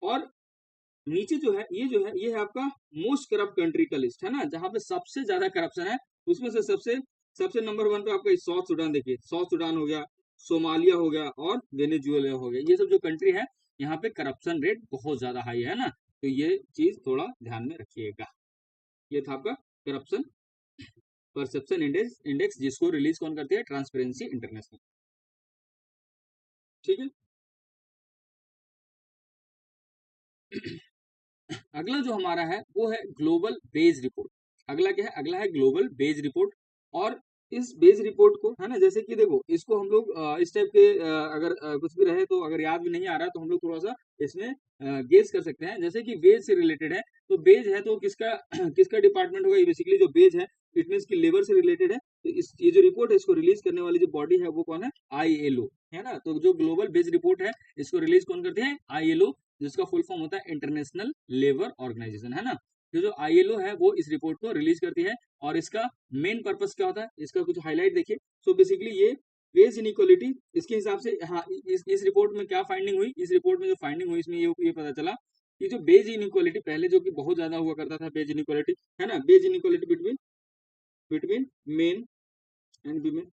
और नीचे जो है ये है आपका मोस्ट करप्ट कंट्री का लिस्ट, है ना, जहाँ पे सबसे ज्यादा करप्शन है। उसमें से सबसे सबसे नंबर 1 पे आपका साउथ सुडान, देखिए साउथ सुडान हो गया, सोमालिया हो गया, और वेनेजुएला हो गया। ये सब जो कंट्री है यहाँ पे करप्शन रेट बहुत ज्यादा हाई है ना। तो ये चीज थोड़ा ध्यान में रखिएगा। ये था आपका करप्शन परसेप्शन इंडेक्स जिसको रिलीज कौन करती है, ट्रांसपेरेंसी इंटरनेशनल, ठीक है। अगला जो हमारा है वो है ग्लोबल बेज रिपोर्ट। अगला क्या है, अगला है ग्लोबल बेज रिपोर्ट। और इस बेज रिपोर्ट को, है ना, जैसे कि देखो इसको हम लोग इस टाइप के अगर कुछ भी रहे तो अगर याद भी नहीं आ रहा तो हम लोग थोड़ा सा इसमें गेस कर सकते हैं। जैसे कि बेज से रिलेटेड है, तो बेज है तो किसका किसका डिपार्टमेंट होगा, ये बेसिकली जो बेज है इट मीन की लेबर से रिलेटेड है। तो ये जो रिपोर्ट है इसको रिलीज करने वाली जो बॉडी है वो कौन है, ILO, है ना। तो जो ग्लोबल बेज रिपोर्ट है इसको रिलीज कौन करते हैं, ILO, जिसका फुल फॉर्म होता है इंटरनेशनल लेबर ऑर्गेनाइजेशन, है ना। तो जो ILO है वो इस रिपोर्ट को रिलीज करती है। और इसका मेन पर्पस क्या होता है, इसका कुछ हाईलाइट देखिए। सो बेसिकली ये वेज इनइक्वालिटी, इसके हिसाब से, हाँ, इस रिपोर्ट में क्या फाइंडिंग हुई, इस रिपोर्ट में जो फाइंडिंग हुई इसमें ये पता चला कि जो बेज इनइक्वालिटी पहले जो कि बहुत ज्यादा हुआ करता था, बेज इनइक्वालिटी, है ना, wage inequality between between men and women,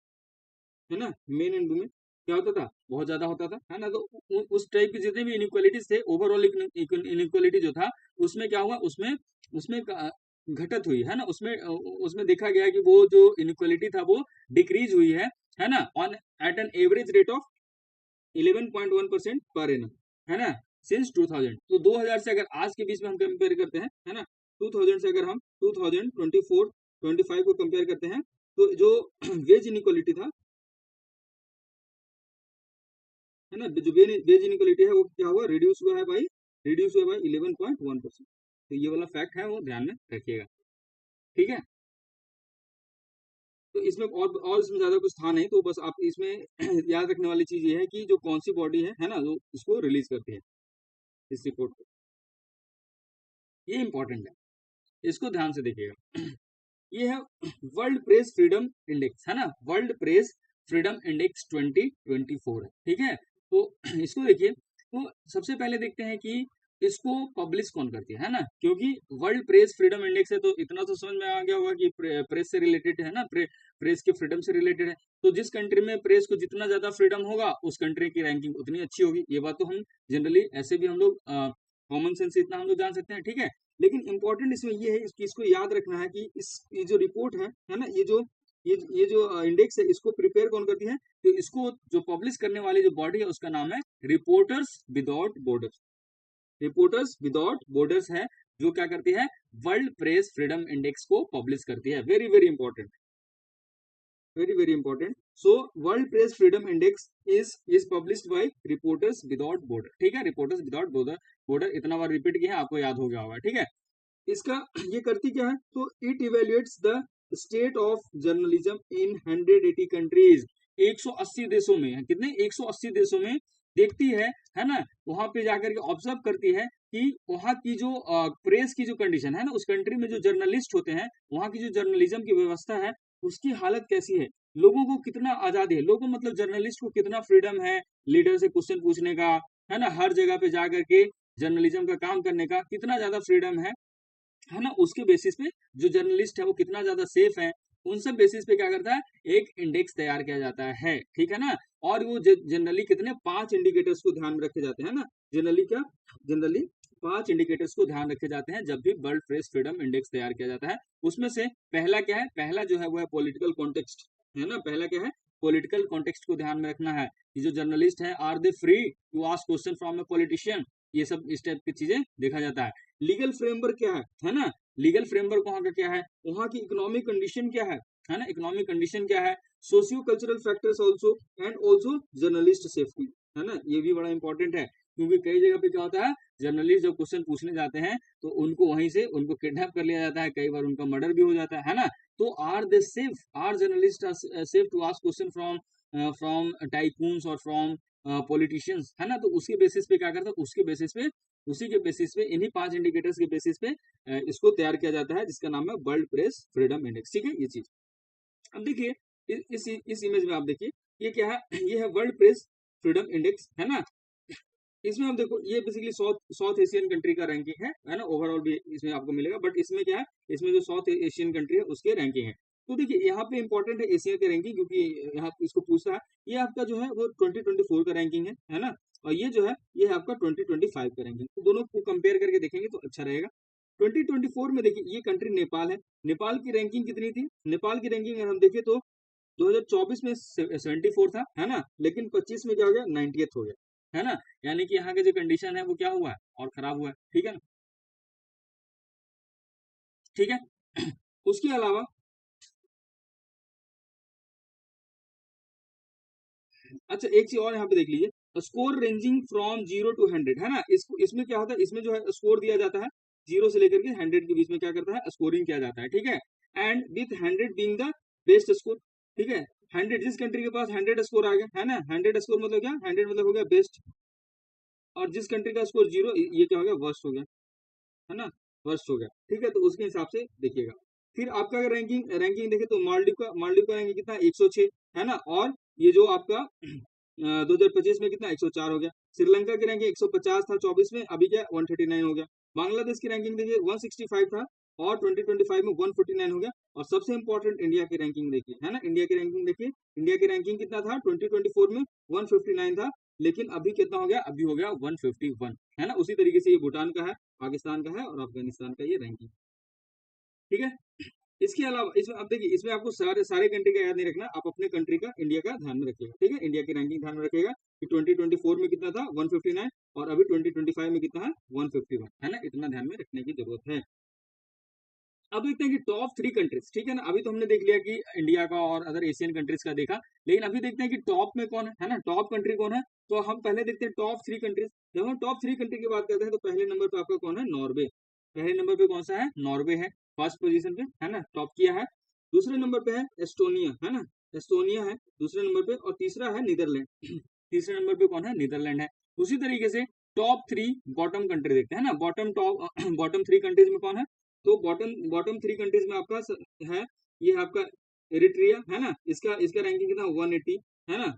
है ना, मेन एंड वुमेन क्या होता था, बहुत ज्यादा होता था, है ना। तो उस टाइप के जितने भी इनइक्वालिटीज थे, ओवरऑल इनइक्वालिटी जो था उसमें क्या हुआ, उसमें उसमें घटत हुई, है ना। उसमें उसमें देखा गया कि वो जो इनइक्वालिटी था वो डिक्रीज हुई है ना, on at an average rate of 11.1% per annum, है ना, सिंस 2000। तो 2000 से अगर आज के बीच में हम कंपेयर करते हैं, है ना, 2000 से अगर हम 2024 25 को कंपेयर करते हैं तो जो वेज इनइक्वालिटी था, है ना, जो वेज इनइक्वालिटी है वो क्या हुआ, रिड्यूस हुआ है बाई 11.1%। तो ये वाला फैक्ट है वो ध्यान में रखिएगा, ठीक है। तो इसमें और इसमें ज्यादा कुछ था नहीं, तो बस आप इसमें याद रखने वाली चीज ये है कि जो कौन सी बॉडी है ना, जो इसको रिलीज करती है इस रिपोर्ट को, ये इंपॉर्टेंट है, इसको ध्यान से देखिएगा। ये है वर्ल्ड प्रेस फ्रीडम इंडेक्स, है ना, वर्ल्ड प्रेस फ्रीडम इंडेक्स 2024 है, ठीक है। तो इसको देखिए, तो सबसे पहले देखते हैं कि इसको पब्लिश कौन करती है ना, क्योंकि वर्ल्ड प्रेस फ्रीडम इंडेक्स है तो इतना तो समझ में आ गया होगा कि प्रेस से रिलेटेड है ना, प्रेस के फ्रीडम से रिलेटेड है। तो जिस कंट्री में प्रेस को जितना ज्यादा फ्रीडम होगा उस कंट्री की रैंकिंग उतनी अच्छी होगी। ये बात तो हम जनरली ऐसे भी हम लोग कॉमन सेंस से इतना हम लोग जान सकते हैं, ठीक है। लेकिन इंपॉर्टेंट इसमें ये है कि इसको याद रखना है कि ये जो रिपोर्ट है ना, ये जो इंडेक्स है इसको प्रिपेयर कौन करती है, तो इसको जो पब्लिश करने वाली जो बॉडी है उसका नाम है reporters without borders. Reporters without borders है जो क्या करती है, वर्ल्ड प्रेस फ्रीडम इंडेक्स को पब्लिश करती है। Very very important, very very important. So world press freedom index is published by reporters without border, ठीक है, रिपोर्टर्स विदाउट बॉर्डर इतना बार रिपीट किया आपको याद हो गया होगा, ठीक है। इसका ये करती क्या है, तो it evaluates the state of journalism in 180 countries, 180 देशों में, कितने, 180 देशों में देखती है ना, वहां पे जाकर के ऑब्जर्व करती है कि वहां की जो प्रेस की जो कंडीशन है ना, उस कंट्री में जो जर्नलिस्ट होते हैं, वहां की जो जर्नलिज्म की व्यवस्था है उसकी हालत कैसी है, लोगों को कितना आजादी है, लोगों मतलब जर्नलिस्ट को कितना फ्रीडम है लीडर से क्वेश्चन पूछने का, है ना, हर जगह पे जाकर के जर्नलिज्म का काम करने का कितना ज्यादा फ्रीडम है ना, उसके बेसिस पे जो जर्नलिस्ट है वो कितना ज्यादा सेफ है, उन सब बेसिस पे क्या करता है, एक इंडेक्स तैयार किया जाता है, ठीक है ना। और वो जनरली कितने 5 इंडिकेटर्स को ध्यान में रखे जाते हैं ना, जनरली 5 इंडिकेटर्स को ध्यान रखे जाते हैं जब भी वर्ल्ड प्रेस फ्रीडम इंडेक्स तैयार किया जाता है। उसमें से पहला क्या है, पहला जो है वो है पॉलिटिकल कॉन्टेक्स्ट, है ना, पहला क्या है, पॉलिटिकल कॉन्टेक्स्ट को ध्यान में रखना है। ये जो जर्नलिस्ट है, are they free to ask question from a politician, ये सब इस टाइप की चीजें देखा जाता है। लीगल फ्रेमवर्क क्या है ना, लीगल फ्रेमवर्क वहां का क्या है, वहां की इकोनॉमिक कंडीशन क्या है ना, इकोनॉमिक कंडीशन क्या है, socio cultural factors also and also journalist safety, है ना, ये भी बड़ा इंपॉर्टेंट है। क्योंकि कई जगह पे क्या होता है, जर्नलिस्ट जब क्वेश्चन पूछने जाते हैं तो उनको वहीं से उनको किडनैप कर लिया जाता है, कई बार उनका मर्डर भी हो जाता है ना। तो are they safe, are journalist safe to ask question from from tycoons और फ्रॉम पॉलिटिशियंस, है ना। तो उसके बेसिस पे क्या करता है, उसके बेसिस पे, उसी के बेसिस पे, इन्हीं 5 इंडिकेटर्स के बेसिस पे इसको तैयार किया जाता है, जिसका नाम है वर्ल्ड प्रेस फ्रीडम इंडेक्स। ठीक है, ये चीज। अब देखिए इस इमेज में आप देखिए ये क्या है, ये है वर्ल्ड प्रेस फ्रीडम इंडेक्स, है ना। इसमें आप देखो ये बेसिकली साउथ एशियन कंट्री का रैंकिंग है ना। ओवरऑल भी इसमें आपको मिलेगा, बट इसमें क्या है, इसमें जो साउथ एशियन कंट्री है उसके रैंकिंग है। तो देखिए यहाँ पे इंपॉर्टेंट है एशिया के रैंकिंग, क्योंकि यहाँ इसको पूछता है। ये आपका जो है वो 2024 का रैंकिंग है ना। और ये जो है ये है आपका 2025 का रैंकिंग। तो दोनों को कंपेयर करके देखेंगे तो अच्छा रहेगा। 2024 में देखिए ये कंट्री नेपाल है। नेपाल की रैंकिंग कितनी थी, नेपाल की रैंकिंग अगर हम देखें तो 2024 में 74 था, है ना। लेकिन 25 में क्या हो गया, 90th हो गया, है ना। यानी कि यहाँ के जो कंडीशन है वो क्या हुआ है, और खराब हुआ है। ठीक है ना, ठीक है। उसके अलावा अच्छा एक चीज और यहाँ पे देख लीजिए, स्कोर रेंजिंग फ्रॉम 0 to 100, है ना। इसको इसमें क्या होता है, इसमें जो है स्कोर दिया जाता है 0 से लेकर के 100 के बीच में, क्या करता है, स्कोरिंग किया जाता है। ठीक है, and with 100 being the best score. ठीक है, 100 जिस कंट्री के पास 100 स्कोर आ गया, है ना, 100 स्कोर मतलब क्या, 100 मतलब हो गया बेस्ट। और जिस कंट्री का स्कोर 0, ये क्या हो गया, वर्स्ट हो गया, है ना, वर्स्ट हो गया। ठीक है, तो उसके हिसाब से देखिएगा। फिर आपका अगर रैंकिंग रैंकिंग देखे तो मालदीव का रैंकिंग कितना, 106, है ना। और ये जो आपका 2025 में कितना, 104 हो गया। श्रीलंका की रैंकिंग 150 था 24 में, अभी क्या 139 हो गया। बांग्लादेश की रैंकिंग देखिए 165 था और 2025 में 149 हो गया। और सबसे इंपॉर्टेंट इंडिया की रैंकिंग देखिए, है ना, इंडिया की रैंकिंग देखिए। इंडिया की रैंकिंग कितना था 2024 में, 159 था। लेकिन अभी कितना हो गया, अभी हो गया 151, है ना। उसी तरीके से ये भूटान का है, पाकिस्तान का है और अफगानिस्तान का ये रैंकिंग। ठीक है, इसके अलावा इसमें अब देखिए, इसमें आपको सारे सारे कंट्री का याद नहीं रखना, आप अपने कंट्री का, इंडिया का ध्यान में रखिएगा। ठीक है, इंडिया की रैंकिंग ध्यान में रखिएगा कि 2024 में कितना था, 159, और अभी 2025 में कितना है, 151, है ना। इतना ध्यान में रखने की जरूरत है। अब देखते हैं कि टॉप 3 कंट्रीज। ठीक है ना, अभी तो हमने देख लिया कि इंडिया का और अदर एशियन कंट्रीज का देखा, लेकिन अभी देखते हैं कि टॉप में कौन है ना, टॉप कंट्री कौन है। तो हम पहले देखते हैं टॉप 3 कंट्रीज। जब हम टॉप 3 कंट्री की बात करते हैं तो पहले नंबर पे आपका कौन है, नॉर्वे। पहले नंबर पे कौन सा है, नॉर्वे है, फर्स्ट पोजीशन पे, है ना, टॉप किया है। दूसरे नंबर पे है एस्टोनिया, है ना, एस्टोनिया है दूसरे नंबर पे, और तीसरा है नीदरलैंड। तीसरे नंबर पे कौन है, नीदरलैंड है। उसी तरीके से टॉप 3 बॉटम कंट्री देखते हैं ना, बॉटम टॉप बॉटम 3 कंट्रीज में कौन है। तो बॉटम बॉटम 3 कंट्रीज में आपका है, ये है आपका एरिट्रिया, है ना। इसका इसका रैंकिंग कितना, 180, है ना।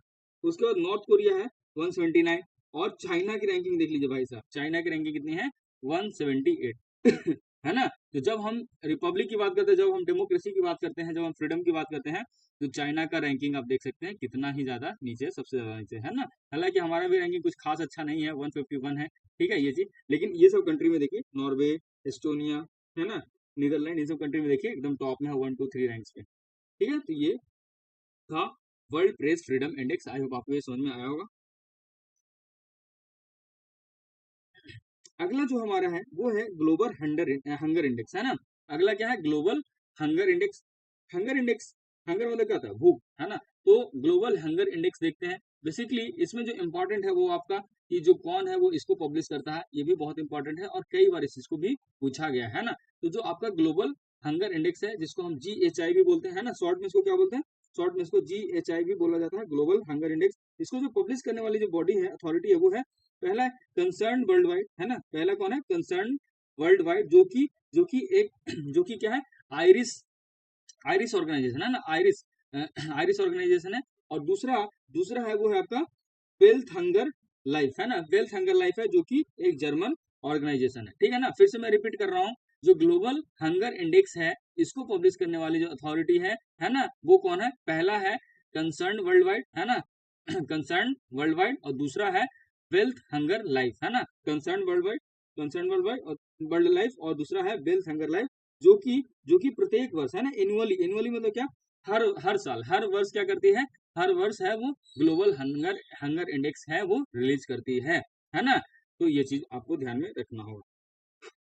उसके बाद नॉर्थ कोरिया है 179। और चाइना की रैंकिंग देख लीजिए भाई साहब, चाइना की रैंकिंग कितनी है, 178। है ना। तो जब हम रिपब्लिक की बात करते हैं, जब हम डेमोक्रेसी की बात करते हैं, जब हम फ्रीडम की बात करते हैं, तो चाइना का रैंकिंग आप देख सकते हैं कितना ही ज्यादा नीचे, सबसे ज्यादा नीचे, है ना। हालांकि हमारा भी रैंकिंग कुछ खास अच्छा नहीं है, 151 है। ठीक है, ये चीज। लेकिन ये सब कंट्री में देखिए, नॉर्वे, एस्टोनिया, है ना, नीदरलैंड, इन सब कंट्री में देखिए एकदम टॉप में है, 1 2 3 रैंक्स पे। ठीक है, तो ये था world press freedom index. I hope आपको ये समझ में आया होगा। अगला जो हमारा है वो है ग्लोबल हंगर इंडेक्स, है ना। अगला क्या है, global hunger index. Hunger index, hunger मतलब क्या होता है, भूख, है ना। तो ग्लोबल हंगर इंडेक्स देखते हैं। बेसिकली इसमें जो इंपॉर्टेंट है वो आपका, ये जो कौन है वो इसको पब्लिश करता है, ये भी बहुत इंपॉर्टेंट है, और कई बार इस चीज को भी पूछा गया है ना। तो जो आपका ग्लोबल हंगर इंडेक्स है, जिसको हम GHI भी बोलते हैं ना, शॉर्ट में इसको क्या बोलते हैं, शॉर्ट में इसको GHI भी बोला जाता है, ग्लोबल हंगर इंडेक्स। इसको जो पब्लिश करने वाली जो बॉडी है, अथॉरिटी है, वो है, पहला है कंसर्न वर्ल्ड वाइड, है ना। पहला कौन है, कंसर्न वर्ल्ड वाइड, जो कि एक जो कि क्या है, आयरिस आयरिस ऑर्गेनाइजेशन, है ना, आयरिस आयरिस ऑर्गेनाइजेशन है। और दूसरा दूसरा है वो है आपका वेल्थ हंगर लाइफ, है ना, वेल्थ हंगर लाइफ है, जो कि एक जर्मन ऑर्गेनाइजेशन है। ठीक है ना, फिर से मैं रिपीट कर रहा हूँ, जो ग्लोबल हंगर इंडेक्स है, इसको पब्लिश करने वाली जो अथॉरिटी है ना, वो कौन है, पहला है कंसर्न वर्ल्ड वाइड, है ना, कंसर्न वर्ल्ड वाइड। और दूसरा है वेल्थ हंगर लाइफ, है ना, कंसर्न वर्ल्ड वाइड और वर्ल्ड लाइफ, और दूसरा है वेल्थ हंगर लाइफ, जो कि प्रत्येक वर्ष, है ना, एनुअली, एनुअली मतलब क्या, हर साल, हर वर्ष क्या करती है, हर वर्ष है वो ग्लोबल हंगर हंगर इंडेक्स है वो रिलीज करती है ना। तो ये चीज आपको ध्यान में रखना होगा।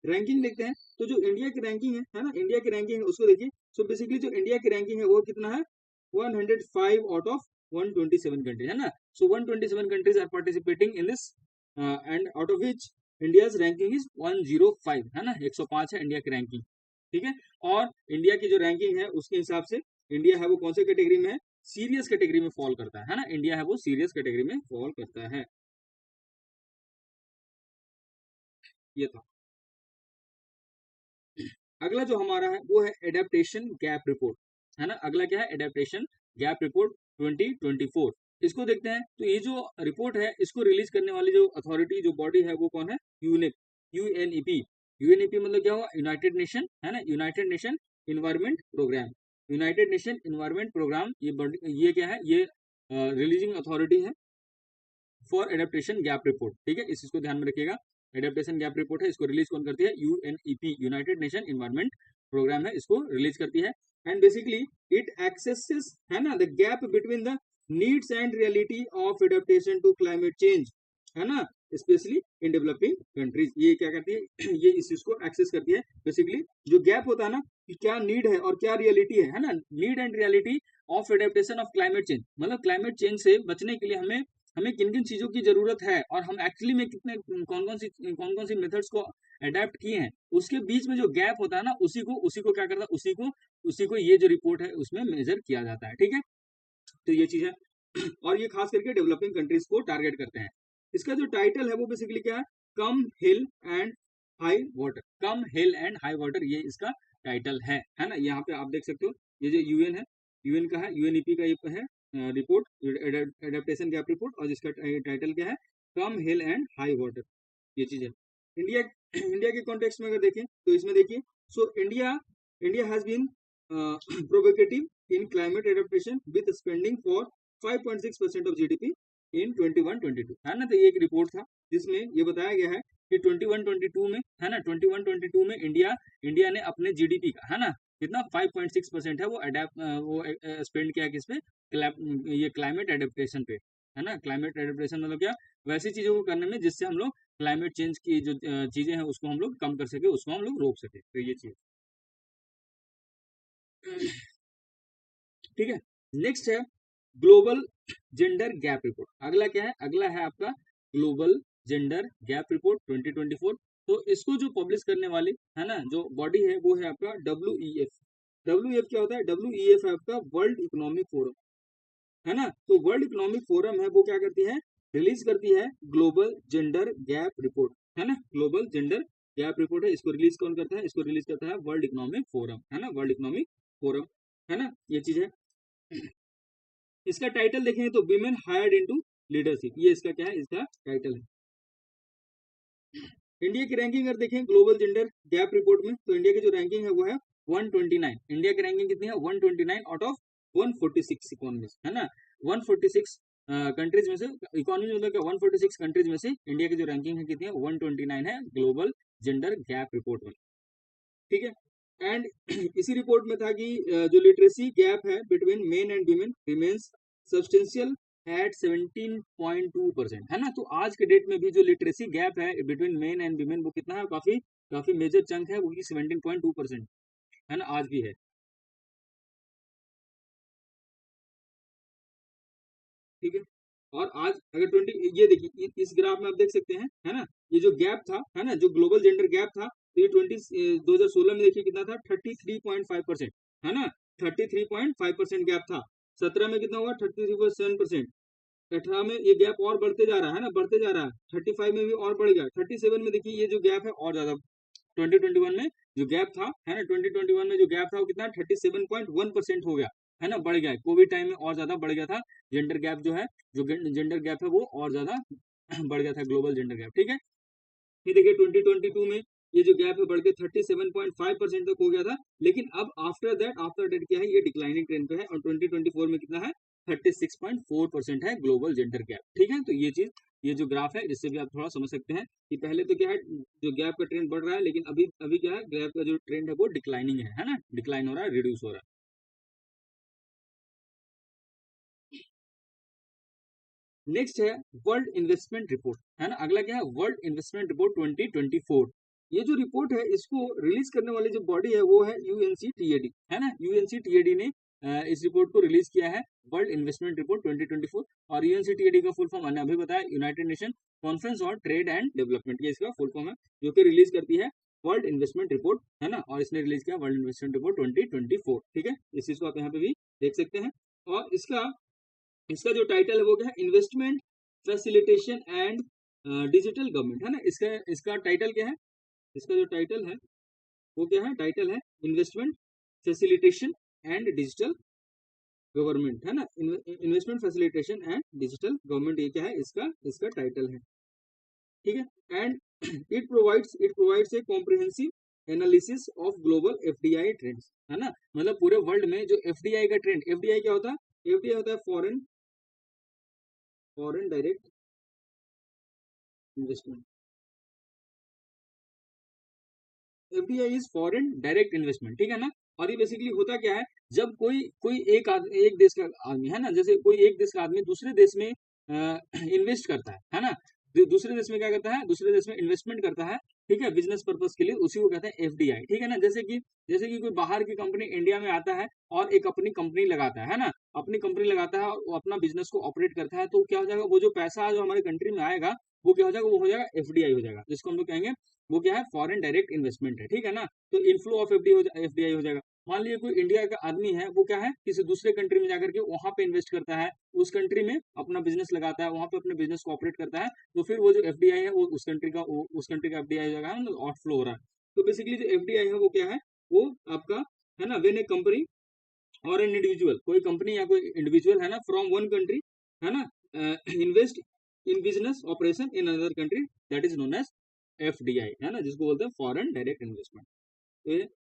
रैंकिंग देखते हैं, तो जो इंडिया की रैंकिंग है ना, इंडिया की रैंकिंग है उसको देखिए। सो बेसिकली जो इंडिया की रैंकिंग है वो कितना है, 105 आउट ऑफ 127 कंट्रीज, है ना। So 127 countries are participating in this, and out of which India ranking is 105, है ना, 105 है इंडिया की रैंकिंग, ठीक है। और इंडिया की जो रैंकिंग है उसके हिसाब से इंडिया है वो कौन से कैटेगरी में है, सीरियस कैटेगरी में फॉल करता है ना, इंडिया है वो सीरियस कैटेगरी में फॉल करता है। ये था। अगला जो हमारा है वो है एडेप्टेशन गैप रिपोर्ट, है ना, अगला क्या है, एडेप्टेशन गैप रिपोर्ट 2024। इसको देखते हैं। तो ये जो रिपोर्ट है इसको रिलीज करने वाली जो अथॉरिटी जो बॉडी है वो कौन है, यूनिप, यूएनईपी। यूएनईपी मतलब क्या हुआ, यूनाइटेड नेशन, है ना, United Nation Environment Programme, United Nation Environment Programme, ये क्या है, ये रिलीजिंग अथॉरिटी है फॉर एडेप्टेशन गैप रिपोर्ट, ठीक है, इस चीज को ध्यान में रखिएगा। एडेप्टेशन गैप रिपोर्ट है, इसको रिलीज कौन करती है, UNEP, United Nation Environment Programme है, इसको रिलीज करती है। एंड बेसिकली इट एक्सेसेस, है ना, the gap between the needs and reality of adaptation to climate change, है ना, स्पेशली इन डेवलपिंग कंट्रीज। ये क्या करती है, ये इस चीज को एक्सेस करती है। बेसिकली जो गैप होता है ना कि क्या नीड है और क्या रियलिटी है ना, need and reality of adaptation of climate change, मतलब क्लाइमेट चेंज से बचने के लिए हमें हमें किन किन चीजों की जरूरत है और हम एक्चुअली में कितने कौन कौन सी मेथड्स को अडेप्ट किए हैं, उसके बीच में जो गैप होता है ना, उसी को क्या करता है, उसी को ये जो रिपोर्ट है उसमें मेजर किया जाता है, ठीक है। तो ये चीज है और ये खास करके डेवलपिंग कंट्रीज को टारगेट करते हैं। इसका जो टाइटल है वो बेसिकली क्या है, come hell and high water, come hell and high water, ये इसका टाइटल है ना। यहाँ पे आप देख सकते हो ये जो यूएन है, यूएन का है, यूएनईपी का ये है रिपोर्ट, एडेप्टेशन गैप रिपोर्ट, और जिसका टाइटल क्या है, come hell and high water, ये चीज है। इंडिया इंडिया के कॉन्टेक्स्ट में अगर देखें तो इसमें देखिए, so India has been provocative in climate adaptation with spending for 5.6% of GDP in 21-22, है ना। तो ये एक रिपोर्ट था जिसमें ये बताया गया है कि 21-22 में, है ना, 21-22 में इंडिया ने अपने जीडीपी का, है ना, कितना 5.6% है वो स्पेंड किया किस पे, ये क्लाइमेट एडेप्टेशन पे, है ना। क्लाइमेट एडेप्टेशन मतलब क्या, वैसी चीजों को करने में जिससे हम लोग क्लाइमेट चेंज की जो चीजें हैं उसको हम लोग कम कर सके, उसको हम लोग रोक सके, तो ये चीज, ठीक है। नेक्स्ट है ग्लोबल जेंडर गैप रिपोर्ट। अगला क्या है, अगला है आपका ग्लोबल जेंडर गैप रिपोर्ट 2024। तो इसको जो पब्लिश करने वाली, है ना, जो बॉडी है वो है आपका WEF। WEF क्या होता है, WEF है आपका वर्ल्ड इकोनॉमिक फोरम, है ना। तो वर्ल्ड इकोनॉमिक फोरम है वो क्या करती है, रिलीज करती है ग्लोबल जेंडर गैप रिपोर्ट, है ना, ग्लोबल जेंडर गैप रिपोर्ट है, इसको रिलीज कौन करता है, इसको रिलीज करता है वर्ल्ड इकोनॉमिक फोरम, है ना, वर्ल्ड इकोनॉमिक फोरम, है ना, ये चीज है। इसका टाइटल देखें तो विमेन हायर्ड इनटू लीडरशिप, ये इसका क्या है, इसका टाइटल है। इंडिया की रैंकिंग अगर देखें ग्लोबल जेंडर गैप रिपोर्ट में, तो इंडिया की जो रैंकिंग है वो है 129। इंडिया की रैंकिंग कितनी है, 129 आउट ऑफ 146 इकोनॉमीज, है ना। 146 कंट्रीज में से, इकोनॉमी मतलब क्या, 146 कंट्रीज में से इंडिया की जो रैंकिंग है कितनी है, 129 है ग्लोबल जेंडर गैप रिपोर्ट में, ठीक है। एंड इसी रिपोर्ट में था कि जो लिटरेसी गैप है between men and women remains substantial at 17.2%, है ना। तो आज के डेट में भी जो लिटरेसी गैप है बिटवीन मेन एंड वीमेन वो कितना है, काफी काफी मेजर चंक है, वो की 17.2%, है ना, आज भी है, ठीक है। और आज अगर 20, ये देखिए इस ग्राफ में आप देख सकते हैं, है ना, ये जो गैप था, है ना, जो ग्लोबल जेंडर गैप था, तो ये 2016 में देखिए कितना था, 33.5%, है ना, 33.5% गैप था। 17 में कितना हुआ, 33.7%। 18 में ये गैप और बढ़ते जा रहा है ना, बढ़ते जा रहा है, 35 में भी और बढ़ गया, 37 में देखिए ये जो गैप है और ज्यादा, 2021 में जो गैप था, है ना, 2021 में जो गैप था वो कितना 37.1% हो गया, है ना, बढ़ गया है। कोविड टाइम में और ज्यादा बढ़ गया था जेंडर गैप, जो है जो जेंडर गैप है वो और ज्यादा बढ़ गया था, ग्लोबल जेंडर गैप, ठीक है। ये देखिए 2022 में ये जो गैप है बढ़ के 37.5% तक हो गया था, लेकिन अब आफ्टर दैट क्या है, ये डिक्लाइनिंग ट्रेंड पे है, और 2024 में कितना है, 36.4% है ग्लोबल जेंडर गैप, ठीक है। तो ये चीज, ये जो ग्राफ है इससे भी आप थोड़ा समझ सकते हैं कि पहले तो क्या है, जो गैप का ट्रेंड बढ़ रहा है, लेकिन अभी अभी क्या है, गैप का जो ट्रेंड है वो डिक्लाइनिंग है ना, डिक्लाइन हो रहा है, रिड्यूस हो रहा है। नेक्स्ट है वर्ल्ड इन्वेस्टमेंट रिपोर्ट, है ना, अगला क्या है, वर्ल्ड इन्वेस्टमेंट रिपोर्ट 2024। ये जो रिपोर्ट है इसको रिलीज करने वाली जो बॉडी है वो है यूएनसीटीएडी, है ना, यूएनसीटीएडी ने इस रिपोर्ट को रिलीज किया है, वर्ल्ड इन्वेस्टमेंट रिपोर्ट 2024। और यूएनसीटीएडी का फुल फॉर्म मैंने अभी बताया, United nation conference on trade and development, ये इसका फुल फॉर्म है, जो कि रिलीज करती है वर्ल्ड इन्वेस्टमेंट रिपोर्ट, है ना, और इसने रिलीज किया वर्ल्ड इन्वेस्टमेंट रिपोर्ट 2024, ठीक है, इस चीज को आप यहाँ पे भी देख सकते हैं। और इसका इसका जो टाइटल है वो क्या है, investment facilitation and digital government, है ना, इसका इसका टाइटल क्या है, इसका जो टाइटल है वो क्या है, टाइटल है investment facilitation and digital government, है ना, investment facilitation and digital government, ये क्या है, इसका इसका टाइटल है, ठीक है। And it provides a comprehensive analysis of global FDI trends, है ना, मतलब पूरे वर्ल्ड में जो एफडीआई का ट्रेंड, एफडीआई क्या होता है, एफडीआई होता है foreign foreign direct investment, FDI is foreign direct investment, ठीक है ना। और ये बेसिकली होता क्या है, जब कोई कोई एक देश का आदमी, है ना, जैसे कोई एक देश का आदमी दूसरे देश में इन्वेस्ट करता है ना, दूसरे देश में क्या करता है, दूसरे देश में इन्वेस्टमेंट करता है, ठीक है, बिजनेस पर्पज के लिए, उसी को कहते हैं एफडीआई, ठीक है ना। जैसे कि कोई बाहर की कंपनी इंडिया में आता है और एक अपनी कंपनी लगाता है ना, अपनी कंपनी लगाता है और वो अपना बिजनेस को ऑपरेट करता है, तो क्या हो जाएगा, वो जो पैसा जो हमारे कंट्री में आएगा वो क्या हो जाएगा, वो हो जाएगा एफडीआई हो जाएगा, जिसको हम लोग कहेंगे वो क्या है, फॉरेन डायरेक्ट इन्वेस्टमेंट है, ठीक है ना। तो इनफ्लो ऑफ एफडीआई हो जाएगा। मान लीजिए कोई इंडिया का आदमी है, वो क्या है, किसी दूसरे कंट्री में जाकर के वहां पे इन्वेस्ट करता है, उस कंट्री में अपना बिजनेस लगाता है, वहां पे अपने बिजनेस को ऑपरेट करता है, तो फिर वो जो एफडीआई है वो उस कंट्री का एफडीआई हो जाएगा, आउटफ्लो हो रहा है। तो बेसिकली जो एफडीआई है वो क्या है, वो आपका, है ना, व्हेन ए कंपनी और एन इंडिविजुअल, कोई कंपनी या कोई इंडिविजुअल, है ना, फ्रॉम वन कंट्री, है ना, invest in business operation in another country, that is known as FDI, है ना, जिसको बोलते हैं foreign direct investment.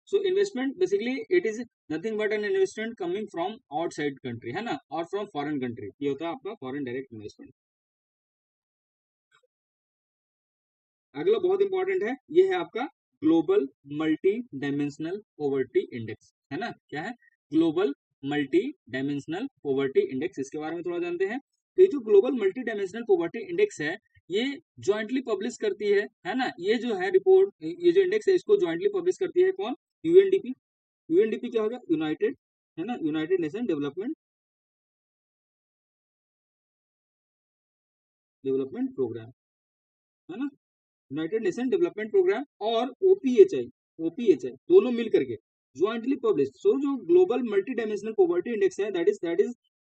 So investment basically it is nothing but an investment coming from outside country, है ना, और फ्रॉम फॉरेन कंट्री, ये होता है आपका फॉरेन डायरेक्ट इन्वेस्टमेंट। अगला बहुत इंपॉर्टेंट है, ये है आपका global multi dimensional poverty index, है ना, क्या है, global multi dimensional poverty index, इसके बारे में थोड़ा जानते हैं। तो ये जो global multi dimensional poverty index है, ये ज्वाइंटली पब्लिश करती है ना, ये जो है रिपोर्ट, ये जो इंडेक्स है इसको ज्वाइंटली पब्लिश करती है कौन, यूएनडीपी। यूएनडीपी क्या होगा, यूनाइटेड, है ना, यूनाइटेड नेशन डेवलपमेंट प्रोग्राम, है ना, यूनाइटेड नेशन डेवलपमेंट प्रोग्राम, और ओपीएचआई दोनों मिल करके ज्वाइंटली पब्लिश। सो जो global multi dimensional poverty index है, that is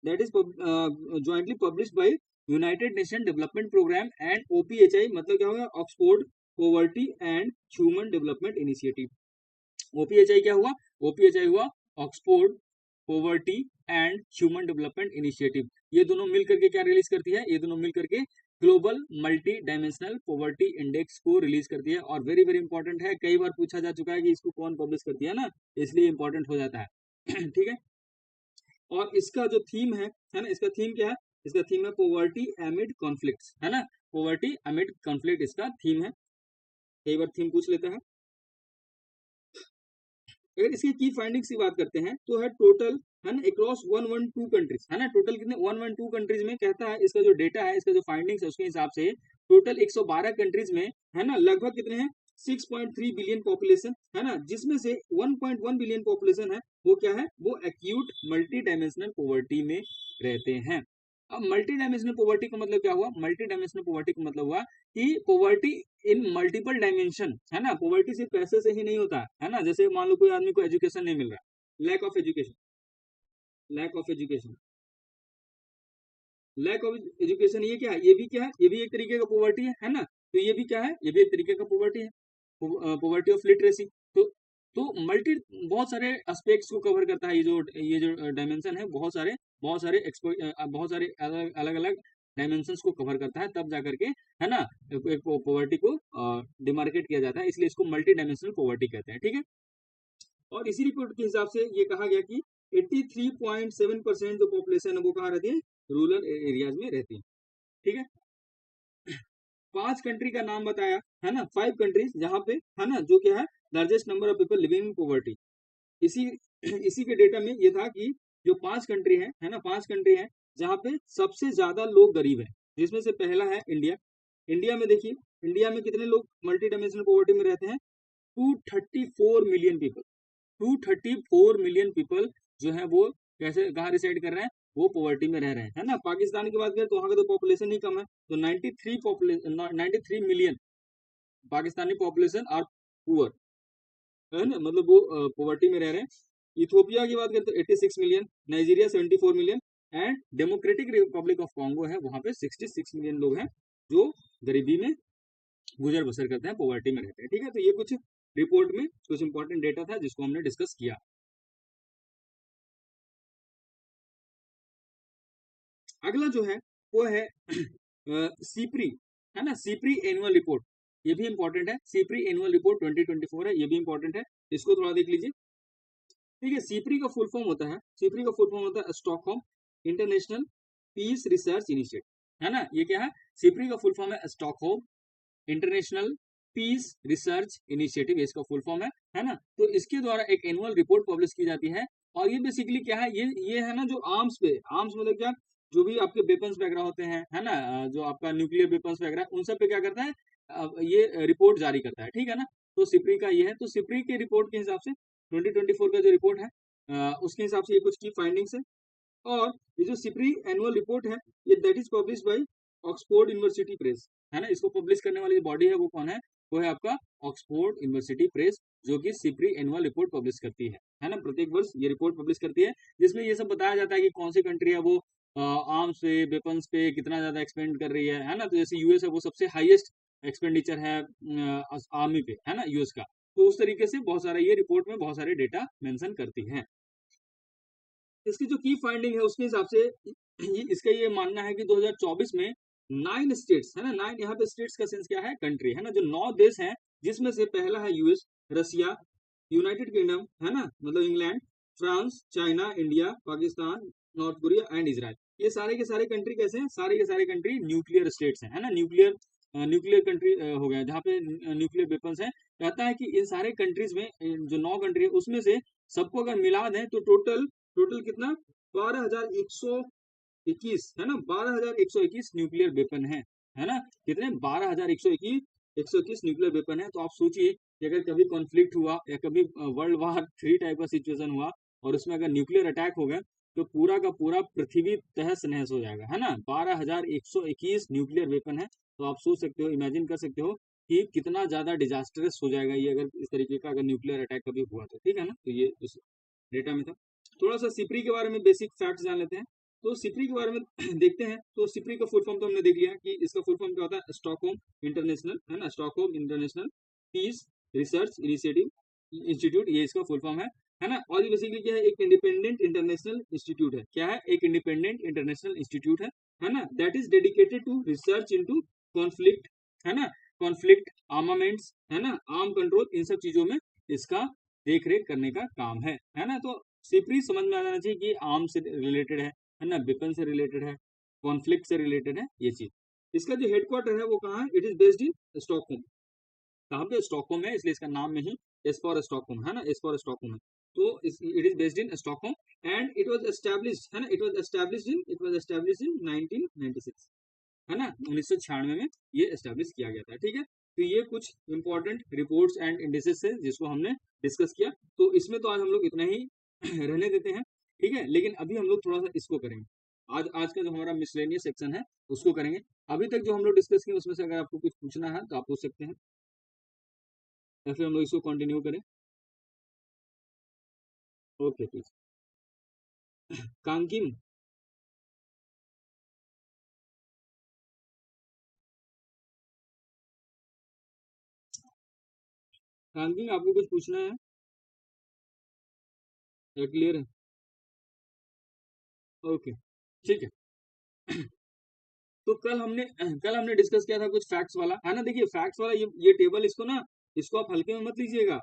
jointly publish by United Nation development programme and OPHI, मतलब क्या होगा, Oxford poverty and human development initiative. OPHI क्या हुआ, ओपीएचआई हुआ Oxford poverty and human development initiative, ये दोनों मिलकर के क्या रिलीज करती है, ये दोनों मिलकर के global multi dimensional poverty index को रिलीज करती है। और वेरी वेरी इंपॉर्टेंट है, कई बार पूछा जा चुका है कि इसको कौन पब्लिश करती है ना, इसलिए इंपॉर्टेंट हो जाता है ठीक है। और इसका जो थीम है ना, इसका थीम क्या है, इसका थीम है पॉवर्टी एमिड कॉन्फ्लिक्ट्स, है ना, पॉवर्टी एमिड कॉन्फ्लिक्ट इसका थीम है, कई बार थीम पूछ लेता है। अगर इसकी की फाइंडिंग्स की बात करते हैं तो है टोटल, है ना, अक्रॉस 112 कंट्रीज, है ना, टोटल कितने 112 कंट्रीज में, कहता है इसका जो डेटा है, इसका जो फाइंडिंग्स है उसके हिसाब से टोटल 112 कंट्रीज में, है ना, लगभग कितने हैं 6.3 बिलियन पॉपुलेशन, है ना, जिसमें से 1.1 बिलियन पॉपुलेशन है वो क्या है, वो एक्यूट मल्टी डायमेंशनल पॉवर्टी में रहते हैं। अब मल्टी डायमेंशनल पॉवर्टी का मतलब क्या हुआ, मल्टी डायमेंशनल पॉवर्टी का मतलब हुआ कि पॉवर्टी इन मल्टीपल डायमेंशन, है ना, पॉवर्टी सिर्फ पैसे से ही नहीं होता है ना, जैसे मान लो कोई आदमी को एजुकेशन नहीं मिल रहा, lack of education, lack of education, lack of education, ये क्या है, ये भी क्या है, ये भी एक तरीके का पॉवर्टी है ना, तो ये भी क्या है, ये भी एक तरीके का पॉवर्टी है, पॉवर्टी ऑफ लिटरेसी। तो मल्टी बहुत सारे एस्पेक्ट्स को कवर करता है, ये जो डायमेंशन है, बहुत सारे अलग अलग डायमेंशंस को कवर करता है, तब जाकर के, है ना, एक पॉवर्टी को डिमार्केट किया जाता है, इसलिए इसको मल्टी डायमेंशनल पॉवर्टी कहते हैं, ठीक है। और इसी रिपोर्ट के हिसाब से ये कहा गया कि 83.7% जो पॉपुलेशन है वो कहाँ रहती है, रूरल एरियाज में रहती है, ठीक है। 5 कंट्री का नाम बताया, है ना, 5 कंट्रीज जहां पे, है ना, जो क्या है, largest number of people living in poverty. इसी इसी के डेटा में ये था कि जो 5 कंट्री है ना, 5 कंट्री है जहां पे सबसे ज्यादा लोग गरीब है, जिसमें से पहला है इंडिया। इंडिया में देखिए, इंडिया में कितने लोग मल्टी डायमेंशनल पॉवर्टी में रहते हैं, 234 मिलियन पीपल, 234 मिलियन पीपल जो है वो कैसे, कहाँ रिसाइड कर रहे हैं, वो पॉवर्टी में रह रहे हैं, है ना। पाकिस्तान की बात करें तो वहां का तो पॉपुलेशन ही कम है, तो 93 million Pakistani population are poor, है ना, मतलब वो पॉवर्टी में रह रहे हैं। इथियोपिया की बात करें तो 86 million, Nigeria 74 million and democratic Republic of Congo है, वहां पे 66 मिलियन लोग हैं जो गरीबी में गुजर बसर करते हैं, पॉवर्टी में रहते हैं। ठीक है, तो ये कुछ रिपोर्ट में कुछ इंपॉर्टेंट डेटा था जिसको हमने डिस्कस किया। अगला जो है वो है सीप्री, है ना, सीप्री एनुअल रिपोर्ट, ये भी इंपॉर्टेंट है। सीप्री एनुअल रिपोर्ट 2024 है, ये भी इंपॉर्टेंट है, इसको थोड़ा देख लीजिए। ठीक है, सीप्री का फुल फॉर्म होता है, सीप्री का फुल फॉर्म होता है Stockholm International Peace Research Initiative, है ना। ये क्या है, सीप्री का फुल फॉर्म है Stockholm International Peace Research Initiative, इसका फुल फॉर्म है ना। तो इसके द्वारा एक एनुअल रिपोर्ट पब्लिश की जाती है, और ये बेसिकली क्या है, ये है ना, जो आर्म्स पे, आर्म्स मतलब क्या, जो भी आपके वेपन्स वगैरह होते हैं, है ना, जो आपका न्यूक्लियर वेपन्स वगैरह, उन सब पे क्या करता है, ये रिपोर्ट जारी करता है, ठीक है ना। तो सिप्री का ये है, तो सिप्री के रिपोर्ट के हिसाब से 2024 का जो रिपोर्ट है, उसके हिसाब से ये कुछ की फाइंडिंग्स है। और ये जो सिप्री एनुअल रिपोर्ट है, ये that is publish by Oxford university press, है ना। इसको पब्लिश करने वाली बॉडी है वो कौन है, वो है आपका ऑक्सफोर्ड यूनिवर्सिटी प्रेस, जो कि सिप्री एनुअल रिपोर्ट पब्लिश करती है ना। प्रत्येक वर्ष ये रिपोर्ट पब्लिश करती है, जिसमें ये सब बताया जाता है कि कौन सी कंट्री है वो आर्म्स पे, वेपन्स पे कितना ज्यादा एक्सपेंड कर रही है ना। तो जैसे यूएस है, वो सबसे हाईएस्ट एक्सपेंडिचर है आर्मी पे, है ना, यूएस का। तो उस तरीके से बहुत सारा ये रिपोर्ट में बहुत सारे डेटा मेंशन करती है। इसकी जो की फाइंडिंग है उसके हिसाब से इसका ये मानना है कि 2024 में 9 स्टेट्स, है ना, 9, यहाँ पे स्टेट्स का सेंस क्या है, कंट्री, है ना, जो 9 देश हैं, जिसमें से पहला है यूएस, रसिया, यूनाइटेड किंगडम, है ना, मतलब England, France, China, India, Pakistan, north Korea and Israel. ये सारे के सारे कंट्री कैसे हैं, सारे के सारे कंट्री न्यूक्लियर स्टेट्स हैं, है ना, न्यूक्लियर कंट्री हो गया, जहाँ पे न्यूक्लियर वेपन्स है। कहता है कि इन सारे कंट्रीज में जो 9 कंट्री है उसमें से सबको अगर मिला दें तो टोटल कितना, 12,121, है ना, 12,121 न्यूक्लियर वेपन है ना। कितने, 12,121 न्यूक्लियर वेपन है। तो आप सोचिए कि अगर कभी कॉन्फ्लिक्ट हुआ या कभी वर्ल्ड war 3 टाइप का सिचुएशन हुआ और उसमें अगर न्यूक्लियर अटैक हो गया, तो पूरा का पूरा पृथ्वी तहस नहस हो जाएगा, है ना। 12,121 न्यूक्लियर वेपन है, तो आप सोच सकते हो, इमेजिन कर सकते हो कि कितना ज्यादा डिजास्टरस हो जाएगा ये, अगर इस तरीके का अगर न्यूक्लियर अटैक कभी हुआ तो, ठीक है ना। तो ये उस डेटा में था। थोड़ा सा सिप्री के बारे में बेसिक फैक्ट जान लेते हैं। तो सिप्री के बारे में देखते हैं। तो सिप्री का फुल फॉर्म तो हमने देख लिया कि इसका फुल फॉर्म क्या होता है, स्टॉकहोम इंटरनेशनल, है ना, Stockholm International Peace Research Initiative Institute, ये इसका फुल फॉर्म है ना। और ये बेसिकली क्या है, एक इंडिपेंडेंट इंटरनेशनल इंस्टीट्यूट है, क्या है, एक इंडिपेंडेंट इंटरनेशनल इंस्टीट्यूट है ना, that is dedicated to research into conflict, है ना, कॉन्फ्लिक्ट, आर्मामेंट्स, है ना, आर्म कंट्रोल, इन सब चीजों में इसका देख रेख करने का काम है ना। तो सिप्री समझ में आ जाना चाहिए कि आर्म से रिलेटेड है ना, वेपन से रिलेटेड है, कॉन्फ्लिक्ट से रिलेटेड है ये चीज। इसका जो हेडक्वार्टर है वो कहाँ है, it is based in Stockholm. कहाँ पे, स्टॉकहोम है, इसलिए इसका नाम में ही एस फॉर स्टॉकहोम, है ना, एस फॉर स्टॉकहोम है। तो it is based in Stockholm and it was established, है ना, इट वाज एस्टैब्लिश्ड इन 1996, है ना, 1996 में ये एस्टैब्लिश किया गया था। ठीक है, तो ये कुछ इंपॉर्टेंट रिपोर्ट्स एंड इंडिसेस है जिसको हमने डिस्कस किया। तो इसमें तो आज हम लोग इतना ही रहने देते हैं, ठीक है। लेकिन अभी हम लोग थोड़ा सा इसको करेंगे, आज का जो हमारा मिसलेनियस सेक्शन है उसको करेंगे। अभी तक जो हम लोग डिस्कस किए उसमें से अगर आपको कुछ पूछना है तो आप पूछ सकते हैं, या फिर हम लोग इसको कंटिन्यू करें। Okay please. कांकिम, कांकिंग आपको कुछ पूछना है या क्लियर है? ओके, ठीक है। तो कल हमने डिस्कस किया था कुछ फैक्ट्स वाला, है ना। देखिए फैक्ट्स वाला ये टेबल, इसको ना, इसको आप हल्के में मत लीजिएगा,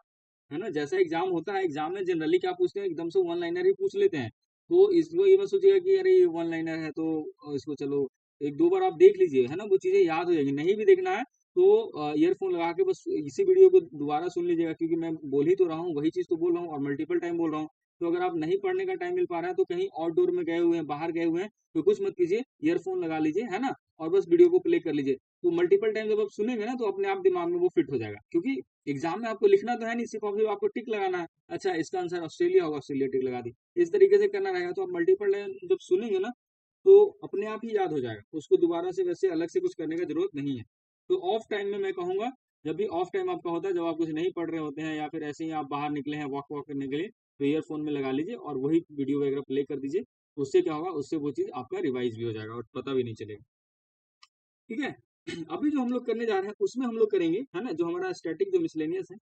है ना। जैसा एग्जाम होता है, एग्जाम में जनरली क्या पूछते हैं, एकदम से वन लाइनर ही पूछ लेते हैं। तो इसको ये मत सोचिएगा कि अरे ये वन लाइनर है तो इसको चलो एक दो बार आप देख लीजिए, है ना, वो चीजें याद हो जाएगी। नहीं भी देखना है तो ईयरफोन लगा के बस इसी वीडियो को दोबारा सुन लीजिएगा, क्योंकि मैं बोल ही तो रहा हूँ, वही चीज तो बोल रहा हूँ और मल्टीपल टाइम बोल रहा हूँ। तो अगर आप नहीं पढ़ने का टाइम मिल पा रहा है तो कहीं आउटडोर में गए हुए हैं, बाहर गए हुए हैं, तो कुछ मत कीजिए, ईयरफोन लगा लीजिए, है ना, और बस वीडियो को प्ले कर लीजिए। तो मल्टीपल टाइम जब आप सुनेंगे ना तो अपने आप दिमाग में वो फिट हो जाएगा, क्योंकि एग्जाम में आपको लिखना तो है नहीं, सिर्फ आपको टिक लगाना है। अच्छा, इसका आंसर ऑस्ट्रेलिया होगा, ऑस्ट्रेलिया टिक लगा दी, इस तरीके से करना रहेगा। तो आप मल्टीपल टाइम जब सुनेंगे ना तो अपने आप ही याद हो जाएगा, उसको दोबारा से वैसे अलग से कुछ करने का जरूरत नहीं है। तो ऑफ टाइम में मैं कहूंगा, जब भी ऑफ टाइम आपका होता है, जब आप कुछ नहीं पढ़ रहे होते हैं या फिर ऐसे ही आप बाहर निकले हैं वॉक वॉक करने के लिए, तो ईयरफोन में लगा लीजिए और वही वीडियो वगैरह प्ले कर दीजिए। उससे क्या होगा, उससे वो चीज आपका रिवाइज भी हो जाएगा और पता भी नहीं चलेगा। ठीक है। अभी जो हम लोग करने जा रहे हैं उसमें हम लोग करेंगे, है ना, जो हमारा स्टैटिक जो मिसलेनियस है,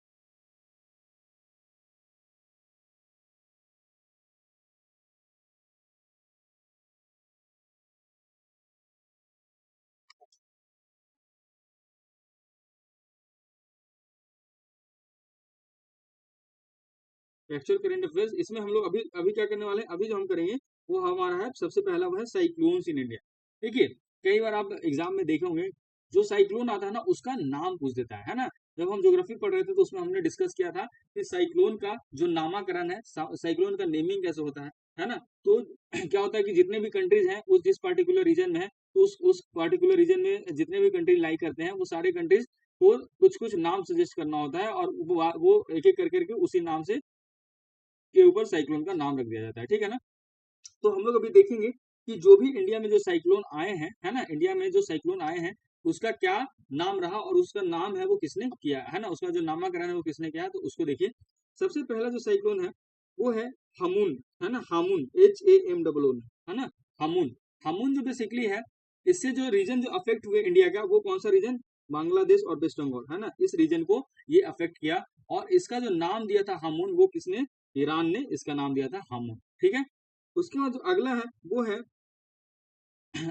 एक्चुअल करंट अफेयर्स, इसमें हम लोग अभी अभी क्या करने वाले हैं, अभी जो हम करेंगे वो हमारा है, सबसे पहला वो है साइक्लोन्स इन इंडिया। देखिए, कई बार आप एग्जाम में देखे होंगे, जो साइक्लोन आता है ना उसका नाम पूछ देता है ना। जब हम ज्योग्राफी पढ़ रहे थे तो उसमें हमने डिस्कस किया था कि साइक्लोन का जो नामाकरण है, साइक्लोन का नेमिंग कैसे होता है ना। तो क्या होता है कि जितने भी कंट्रीज हैं उस जिस पार्टिकुलर रीजन में है, तो उस पार्टिकुलर रीजन में जितने भी कंट्रीज लाई करते हैं वो सारे कंट्रीज को कुछ कुछ नाम सजेस्ट करना होता है, और वो एक एक करके उसी नाम से के ऊपर साइक्लोन का नाम रख दिया जाता है। ठीक है ना। तो हम लोग अभी देखेंगे कि जो भी इंडिया में जो साइक्लोन आए हैं, है ना, इंडिया में जो साइक्लोन आए हैं उसका क्या नाम रहा और उसका नाम है वो किसने किया है ना, उसका जो नामकरण है वो किसने किया है। तो उसको देखिए, सबसे पहला जो साइक्लोन है वो है हामुन, है ना, हामुन, HAMOO, है ना, हामुन। हामुन जो बेसिकली है, इससे जो रीजन जो अफेक्ट हुए इंडिया का, वो कौन सा रीजन, बांग्लादेश और वेस्ट बंगाल, है ना, इस रीजन को ये अफेक्ट किया। और इसका जो नाम दिया था हामुन, वो किसने, ईरान ने इसका नाम दिया था हामुन। ठीक है। उसके बाद जो अगला है वो है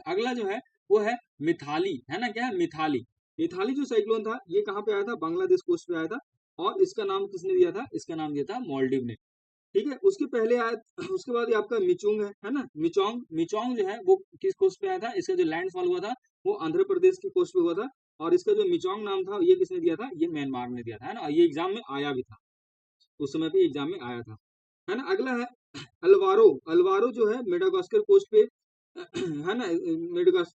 अगला जो है वो है मिथाली, है ना, क्या है, मिथाली। मिथाली जो साइक्लोन था ये कहाँ पे आया था, बांग्लादेश कोस्ट पे आया था, और इसका नाम किसने दिया था, इसका नाम दिया था मालदीव ने। ठीक है। उसके पहले आया उसके बाद ये आपका मिचुंग है ना, मिचोंग। मिचोंग जो है वो किस कोस्ट पे आया था, इसका जो लैंडफॉल हुआ था वो आंध्र प्रदेश की कोस्ट पे हुआ था। और इसका जो मिचोंग नाम था ये किसने दिया था, ये म्यांमार ने दिया था, है ना, ये एग्जाम में आया भी था, उस समय पे एग्जाम में आया था, है ना। अगला है अल्वारो। अल्वारो जो है मेडागास्कर कोस्ट पे है ना,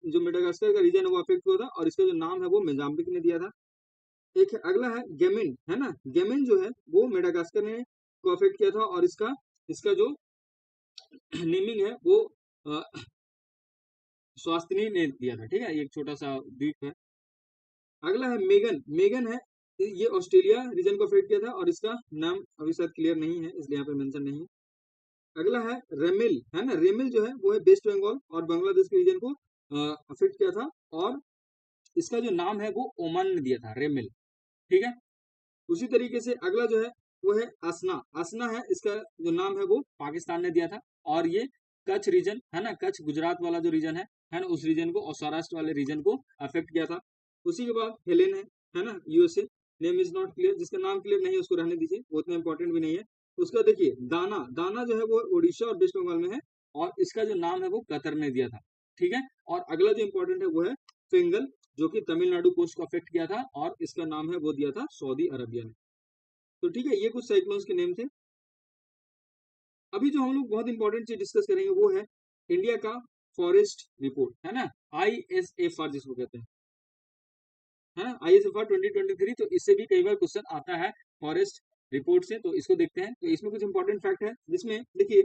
जो मेडागास्कर का रीजन है वो अफेक्ट हुआ था, और इसका जो नाम है वो मोजाम्बिक ने दिया था। एक है, अगला है गेमिन, है ना, गेमिन जो है वो मेडागास्कर ने को अफेक्ट किया था, और इसका इसका जो नेमिंग है वो स्वास्थनी ने दिया था। ठीक है, ये एक छोटा सा द्वीप है। अगला है मेगन। मेगन है, ये ऑस्ट्रेलिया रीजन को अफेक्ट किया था, और इसका नाम अभी शायद क्लियर नहीं है इसलिए यहाँ पे मेंशन नहीं है। अगला है रेमिल, है ना, रेमिल जो है वो है वेस्ट बंगाल और बांग्लादेश के रीजन को अफेक्ट किया था, और इसका जो नाम है वो ओमान ने दिया था, रेमिल। ठीक है। उसी तरीके से अगला जो है वो है असना। असना है, इसका जो नाम है वो पाकिस्तान ने दिया था, और ये कच्छ रीजन, है ना, कच्छ गुजरात वाला जो रीजन है ना, उस रीजन को और सौराष्ट्र वाले रीजन को अफेक्ट किया था। उसी के बाद हेलेन है ना, USA. Name is not clear, जिसका नाम क्लियर नहीं है उसको रहने दीजिए, वो उतना इंपॉर्टेंट भी नहीं है। उसका देखिए दाना। दाना जो है वो उड़ीसा और वेस्ट बंगाल में है, और इसका जो नाम है वो कतर ने दिया था। ठीक है। और अगला जो इंपॉर्टेंट है वो है फिंगल, जो कि तमिलनाडु कोस्ट को अफेक्ट किया था, और इसका नाम है वो दिया था सऊदी अरबिया ने। तो ठीक है, ये कुछ साइक्लोन्स के नेम थे। अभी जो हम लोग बहुत इंपॉर्टेंट चीज डिस्कस करेंगे वो है इंडिया का फॉरेस्ट रिपोर्ट, है ना, ISFR जिसको कहते हैं, है ना, ISFR 2023। तो इससे भी कई बार क्वेश्चन आता है फॉरेस्ट रिपोर्ट से, तो इसको देखते हैं। तो इसमें कुछ इंपॉर्टेंट फैक्ट है जिसमें देखिए,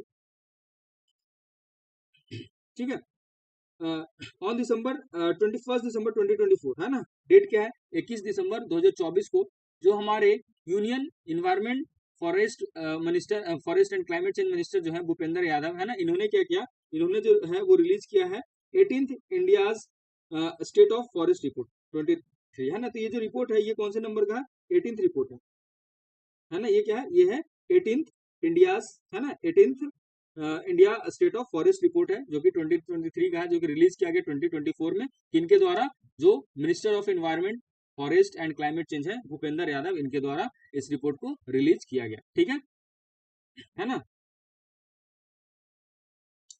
ठीक है, ऑन दिसंबर 21 दिसंबर 2024, है ना, डेट क्या है, 21 दिसंबर 2024 को जो हमारे union environment forest minister, forest and climate change minister जो है भूपेंद्र यादव, है ना, इन्होंने क्या किया, इन्होंने जो है वो रिलीज किया है 18th India's state of forest report 23, है ना। तो ये जो रिपोर्ट है ये कौन से नंबर का है, 18th रिपोर्ट है ना, ये क्या है, ये है 18th इंडियाज, है ना, 18th India state of forest report है, जो कि 2023 का है, जो कि रिलीज किया गया 2024 में, किनके द्वारा, जो minister of environment forest and climate change है भूपेंद्र यादव, इनके द्वारा इस रिपोर्ट को रिलीज किया गया। ठीक है ना,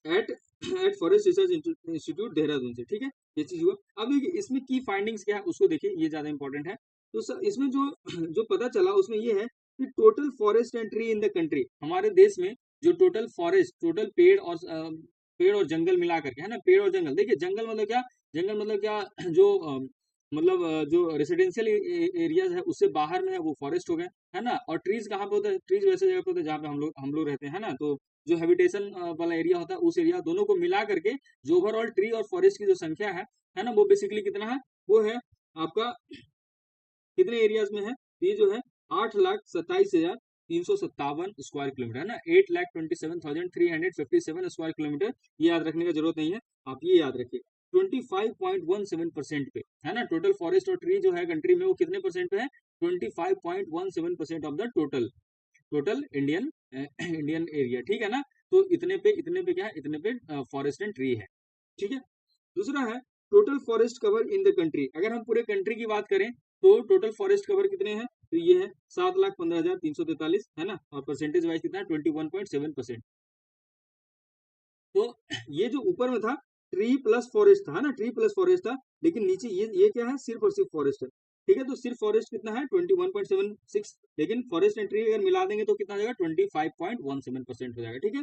at at Forest Research Institute Dehradun से। ठीक है, ये चीज हुआ। अब देखिए इसमें की फाइंडिंग्स क्या है उसको देखिए, ये ज्यादा इंपॉर्टेंट है। तो इसमें जो जो पता चला उसमें ये है कि total forest and tree in the country, हमारे देश में जो टोटल फॉरेस्ट, टोटल पेड़ और जंगल मिला करके, है ना, पेड़ और जंगल। देखिए जंगल मतलब क्या, जंगल मतलब क्या जो मतलब जो रेसिडेंशियल एरियाज है उससे बाहर में है वो फॉरेस्ट हो गए, है ना। और ट्रीज कहाँ पे होता है, ट्रीज वैसे जगह पे होते हैं जहाँ पे हम लोग रहते हैं ना। तो जो हैबिटेशन वाला एरिया होता है उस एरिया दोनों को मिला करके जो ओवरऑल ट्री और फॉरेस्ट की जो संख्या है ना, वो बेसिकली कितना है, वो है आपका कितने एरियाज में है, ये जो है 8,27,357 स्क्वायर किलोमीटर, है ना, 8,27,357 स्क्वायर किलोमीटर। ये याद रखने का जरूरत नहीं है, आप ये याद रखिए 25.17% पे, है ना। टोटल फॉरेस्ट और ट्री जो है कंट्री में वो कितने परसेंट पे है, 25.17% of the total total Indian Indian area, ठीक है ना। तो इतने पे क्या है, इतने पे फॉरेस्ट एंड ट्री है, ठीक है। दूसरा है total forest cover in the country. अगर हम पूरे कंट्री की बात करें तो टोटल फॉरेस्ट कवर कितने हैं, तो ये है 7,15,343, है ना। और परसेंटेज वाइज कितना है, 21.7%। तो ये जो ऊपर में था ट्री प्लस फॉरेस्ट था, है ना, ट्री प्लस फॉरेस्ट था, लेकिन नीचे ये क्या है, सिर्फ और सिर्फ फॉरेस्ट है, ठीक है। तो सिर्फ फॉरेस्ट कितना है 21.76, लेकिन फॉरेस्ट एंड ट्री अगर मिला देंगे तो कितना हो जाएगा 25.17% हो जाएगा, ठीक है।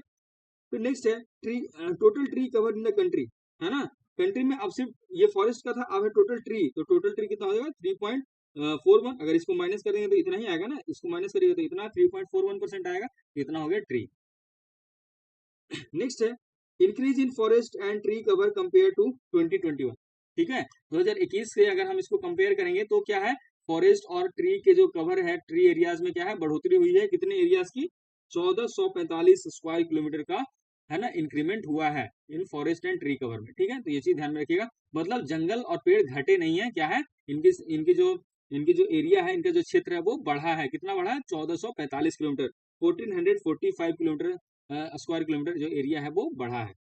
फिर नेक्स्ट है tree, total tree cover in the country, है ना। कंट्री में अब सिर्फ ये फॉरेस्ट का था, अब है टोटल ट्री, तो टोटल ट्री कितना हो जाएगा 3.41। अगर इसको माइनस करेंगे तो इतना ही आएगा ना, इसको माइनस करेंगे तो इतना 3.41% आएगा, इतना हो गया ट्री। नेक्स्ट है increase in forest and tree cover compare to 2021, ठीक है। 2021 से अगर हम इसको कंपेयर करेंगे तो क्या है, फॉरेस्ट और ट्री के जो कवर है, ट्री एरियाज में क्या है, बढ़ोतरी हुई है, कितने एरियाज की, 1445 स्क्वायर किलोमीटर का, है ना, इंक्रीमेंट हुआ है इन फॉरेस्ट एंड ट्री कवर में, ठीक है। तो ये चीज ध्यान में रखिएगा, मतलब जंगल और पेड़ घटे नहीं है, क्या है, इनकी इनकी जो एरिया है, इनका जो क्षेत्र है वो बढ़ा है, कितना बढ़ा है, 1445 किलोमीटर, 1445 किलोमीटर स्क्वायर किलोमीटर जो एरिया है वो बढ़ा है,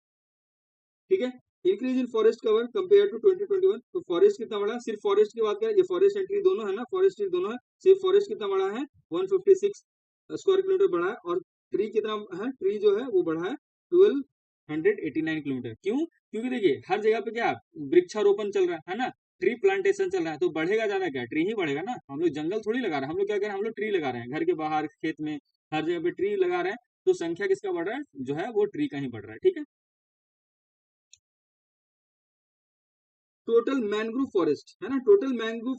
ठीक है। Increase in forest cover compare to 2021, तो फॉरेस्ट कितना बढ़ा, सिर्फ फॉरेस्ट की बात करें, ये फॉरेस्ट एंड ट्री दोनों है ना, फॉरेस्ट ट्री दोनों है, सिर्फ फॉरेस्ट कितना बढ़ा है 156 स्क्वायर किलोमीटर बढ़ा है, और ट्री कितना है, ट्री जो है वो बढ़ा है 1289 किलोमीटर। क्यों, क्योंकि देखिए हर जगह पे क्या वृक्षारोपण चल रहा है ना, ट्री प्लांटेशन चल रहा है, तो बढ़ेगा ज्यादा क्या, ट्री ही बढ़ेगा ना। हम लोग जंगल थोड़ी लगा रहे हैं, हम लोग क्या कर रहे हैं, हम लोग ट्री लगा रहे हैं, घर के बाहर खेत में हर जगह पे ट्री लगा रहे हैं, तो संख्या किसका बढ़ रहा है, जो है वो ट्री का ही बढ़ रहा है, ठीक है। टोटल मैंग्रोव फॉरेस्ट, है ना, टोटल मैंग्रोव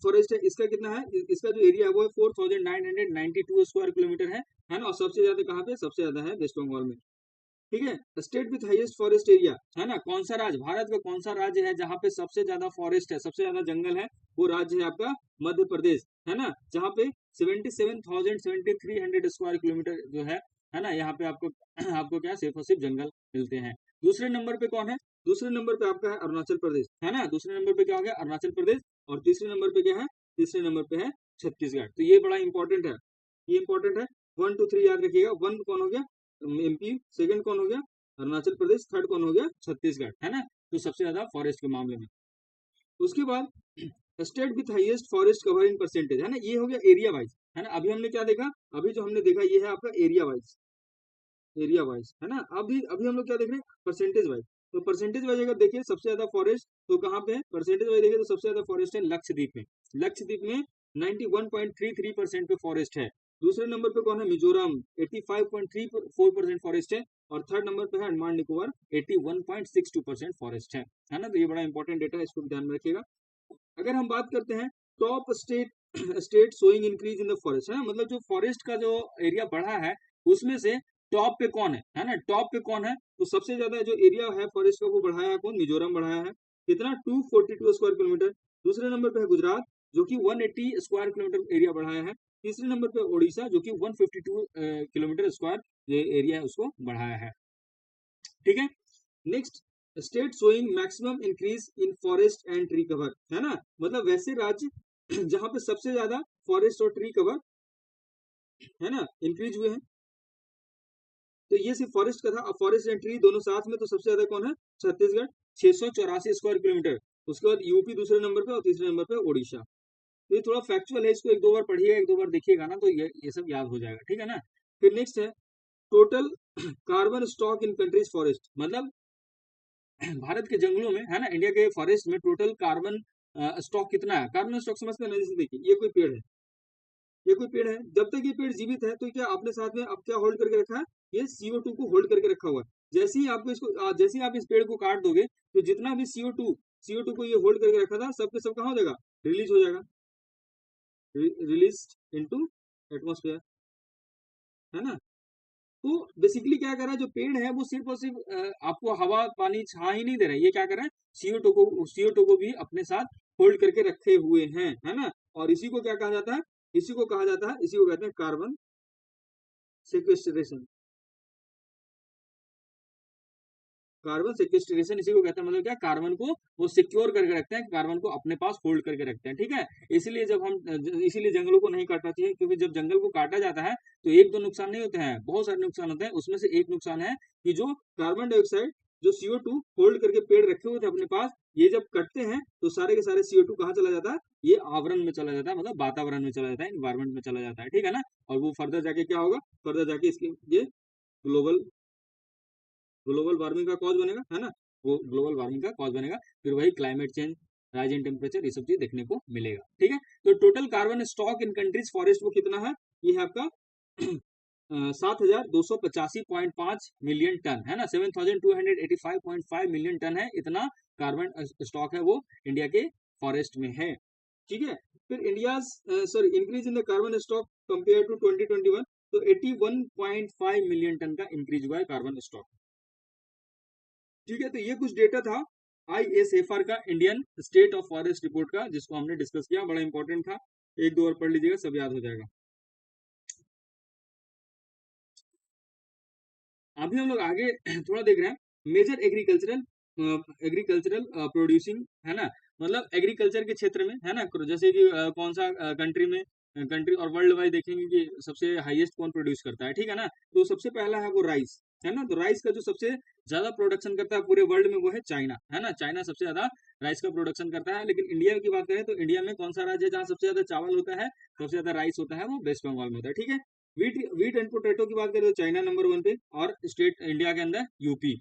फॉरेस्ट है, इसका कितना है, इसका जो एरिया है वो है 4,992 स्क्वायर किलोमीटर है ना। और सबसे ज्यादा कहाँ पे, सबसे ज्यादा है वेस्ट बंगाल में, ठीक है। State with highest forest area, है ना, कौन सा राज्य, भारत का कौन सा राज्य है जहाँ पे सबसे ज्यादा फॉरेस्ट है, सबसे ज्यादा जंगल है, वो राज्य है आपका मध्य प्रदेश, है ना, जहाँ पे 77,300 स्क्वायर किलोमीटर जो है ना, यहाँ पे आपको आपको क्या सिर्फ और सिर्फ जंगल मिलते हैं। दूसरे नंबर पे कौन है, दूसरे नंबर पे आपका है अरुणाचल प्रदेश, है ना, दूसरे नंबर पे क्या हो गया अरुणाचल प्रदेश, और तीसरे नंबर पे क्या है, तीसरे नंबर पे है छत्तीसगढ़। तो ये बड़ा इंपॉर्टेंट है, ये इंपॉर्टेंट है, 1 2 3 याद रखिएगा। वन कौन हो गया, एमपी, सेकंड कौन हो गया अरुणाचल प्रदेश, थर्ड कौन हो गया छत्तीसगढ़, है ना। तो सबसे ज्यादा फॉरेस्ट के मामले में। उसके बाद state with highest forest cover in percentage, है ना, ये हो गया एरिया वाइज, है ना। अभी हमने क्या देखा, अभी जो हमने देखा ये है आपका एरिया वाइज, एरिया वाइज, है ना। अभी अभी हम लोग क्या देख रहे हैं, परसेंटेज वाइज। तो परसेंटेज वाइज अगर देखिए सबसे ज्यादा फॉरेस्ट तो कहाँ पे है, परसेंटेज वाइज देखिए तो सबसे ज्यादा फॉरेस्ट है लक्षद्वीप में, लक्षद्वीप में 91.33% पे फॉरेस्ट है। दूसरे नंबर पे कौन है, मिजोरम, 85.34% फॉरेस्ट है, और थर्ड नंबर पे है अंडमान निकोबार, 81.62% फॉरेस्ट है ना। तो ये बड़ा इंपॉर्टेंट डेटा है, इसको ध्यान में रखिएगा। अगर हम बात करते हैं top state showing increase in the forest, है ना, मतलब जो फॉरेस्ट का जो एरिया बढ़ा है उसमें से टॉप पे कौन है ना, टॉप पे कौन है, तो सबसे ज्यादा जो एरिया है फॉरेस्ट का वो बढ़ाया है कौन, मिजोरम बढ़ाया है, कितना 242 स्क्वायर किलोमीटर। दूसरे नंबर पे है गुजरात जो कि 180 स्क्वायर किलोमीटर एरिया बढ़ाया है। तीसरे नंबर पे उड़ीसा जो कि 152 किलोमीटर स्क्वायर एरिया है उसको बढ़ाया है, ठीक है। Next state showing maximum increase in forest and tree cover, है ना, मतलब वैसे राज्य जहां पे सबसे ज्यादा फॉरेस्ट और ट्री कवर, है ना, इंक्रीज हुए हैं। तो ये सिर्फ फॉरेस्ट का था, अब फॉरेस्ट एंड ट्री दोनों साथ में, तो सबसे ज्यादा कौन है, छत्तीसगढ़ 684 स्क्वायर किलोमीटर। उसके बाद यूपी दूसरे नंबर पे और तीसरे नंबर पे ओडिशा। तो ये थोड़ा फैक्चुअल है, इसको एक दो बार पढ़िएगा, एक दो बार देखिएगा ना, तो ये सब याद हो जाएगा, ठीक है ना। फिर नेक्स्ट है total carbon stock in countries forest, मतलब भारत के जंगलों में, है ना, इंडिया के फॉरेस्ट में टोटल कार्बन स्टॉक कितना है। कार्बन स्टॉक समझते हैं ना, जैसे देखिए ये कोई पेड़ है, ये कोई पेड़ है, जब तक ये पेड़ जीवित है तो क्या आपने साथ में अब क्या होल्ड करके रखा है, ये CO2 को होल्ड करके रखा हुआ है। जैसे ही आपको इसको जैसे ही आप इस पेड़ को काट दोगे तो जितना भी CO2 को ये होल्ड करके रखा था सब के सब कहाँ हो जाएगा, रिलीज हो जाएगा, रिलीज इनटू एटमॉस्फेयर, है ना। तो बेसिकली क्या कर रहा है, जो पेड़ है वो सिर्फ और सिर्फ आपको हवा पानी छा ही नहीं दे रहा है, ये क्या कर रहा है, CO2 को भी अपने साथ होल्ड करके रखे हुए हैं, है ना। और इसी को क्या कहा जाता है, इसी को कहते हैं कार्बन सेक्वेस्ट्रेशन। कार्बन सेक्वेस्ट्रेशन इसी को कहते हैं, मतलब क्या, कार्बन को वो सिक्योर करके रखते हैं, कार्बन को अपने पास होल्ड करके रखते हैं, ठीक है। इसीलिए जंगलों को नहीं काटना चाहिए, क्योंकि जब जंगल को काटा जाता है तो एक दो नुकसान नहीं होते हैं, बहुत सारे नुकसान होते हैं। उसमें से एक नुकसान है कि जो कार्बन डाइऑक्साइड, जो CO2 होल्ड करके पेड़ रखे हुए थे अपने पास, ये जब कटते हैं तो सारे के सारे CO2 कहाँ चला जाता है, ये आवरण में चला जाता है, मतलब वातावरण में चला जाता है, इन्वायरमेंट में चला जाता है, ठीक है ना। और वो फर्दर जाके क्या होगा, फर्दर जाके इसके ये ग्लोबल ग्लोबल वार्मिंग का कॉज बनेगा, है ना। वो ग्लोबल वार्मिंग का कॉज बनेगा, फिर वही climate change, rise in temperature, ये सब चीज देखने को मिलेगा, ठीक है। तो total carbon stock in countries forest वो कितना है, ये है आपका 7,285.5 मिलियन टन, है ना। 7,285.5 मिलियन टन है, इतना कार्बन स्टॉक है वो इंडिया के फॉरेस्ट में है, ठीक है। फिर India sorry increase in the carbon stock compare to 2021, तो 81.5 मिलियन टन का इंक्रीज हुआ है कार्बन स्टॉक, ठीक है। तो ये कुछ डेटा था ISFR का, Indian state of forest report का, जिसको हमने डिस्कस किया, बड़ा इंपॉर्टेंट था, एक दो और पढ़ लीजिएगा, सब याद हो जाएगा। अभी हम लोग आगे थोड़ा देख रहे हैं, मेजर एग्रीकल्चरल प्रोड्यूसिंग, है ना, मतलब एग्रीकल्चर के क्षेत्र में, है ना। जैसे कि कौन सा कंट्री और वर्ल्ड वाइड देखेंगे कि सबसे हाईएस्ट कौन प्रोड्यूस करता है, ठीक है ना। तो सबसे पहला है वो राइस, है ना। तो राइस का जो सबसे ज्यादा प्रोडक्शन करता है पूरे वर्ल्ड में वो है चाइना, है ना। चाइना सबसे ज्यादा राइस का प्रोडक्शन करता है। लेकिन इंडिया की बात करें तो इंडिया में कौन सा राज्य है जहाँ सबसे ज्यादा चावल होता है, सबसे ज्यादा राइस होता है, वो वेस्ट बंगाल में होता है, ठीक है। वीट एंड पोटैटो की बात करें तो चाइना नंबर 1 पे, और स्टेट इंडिया के अंदर यूपी।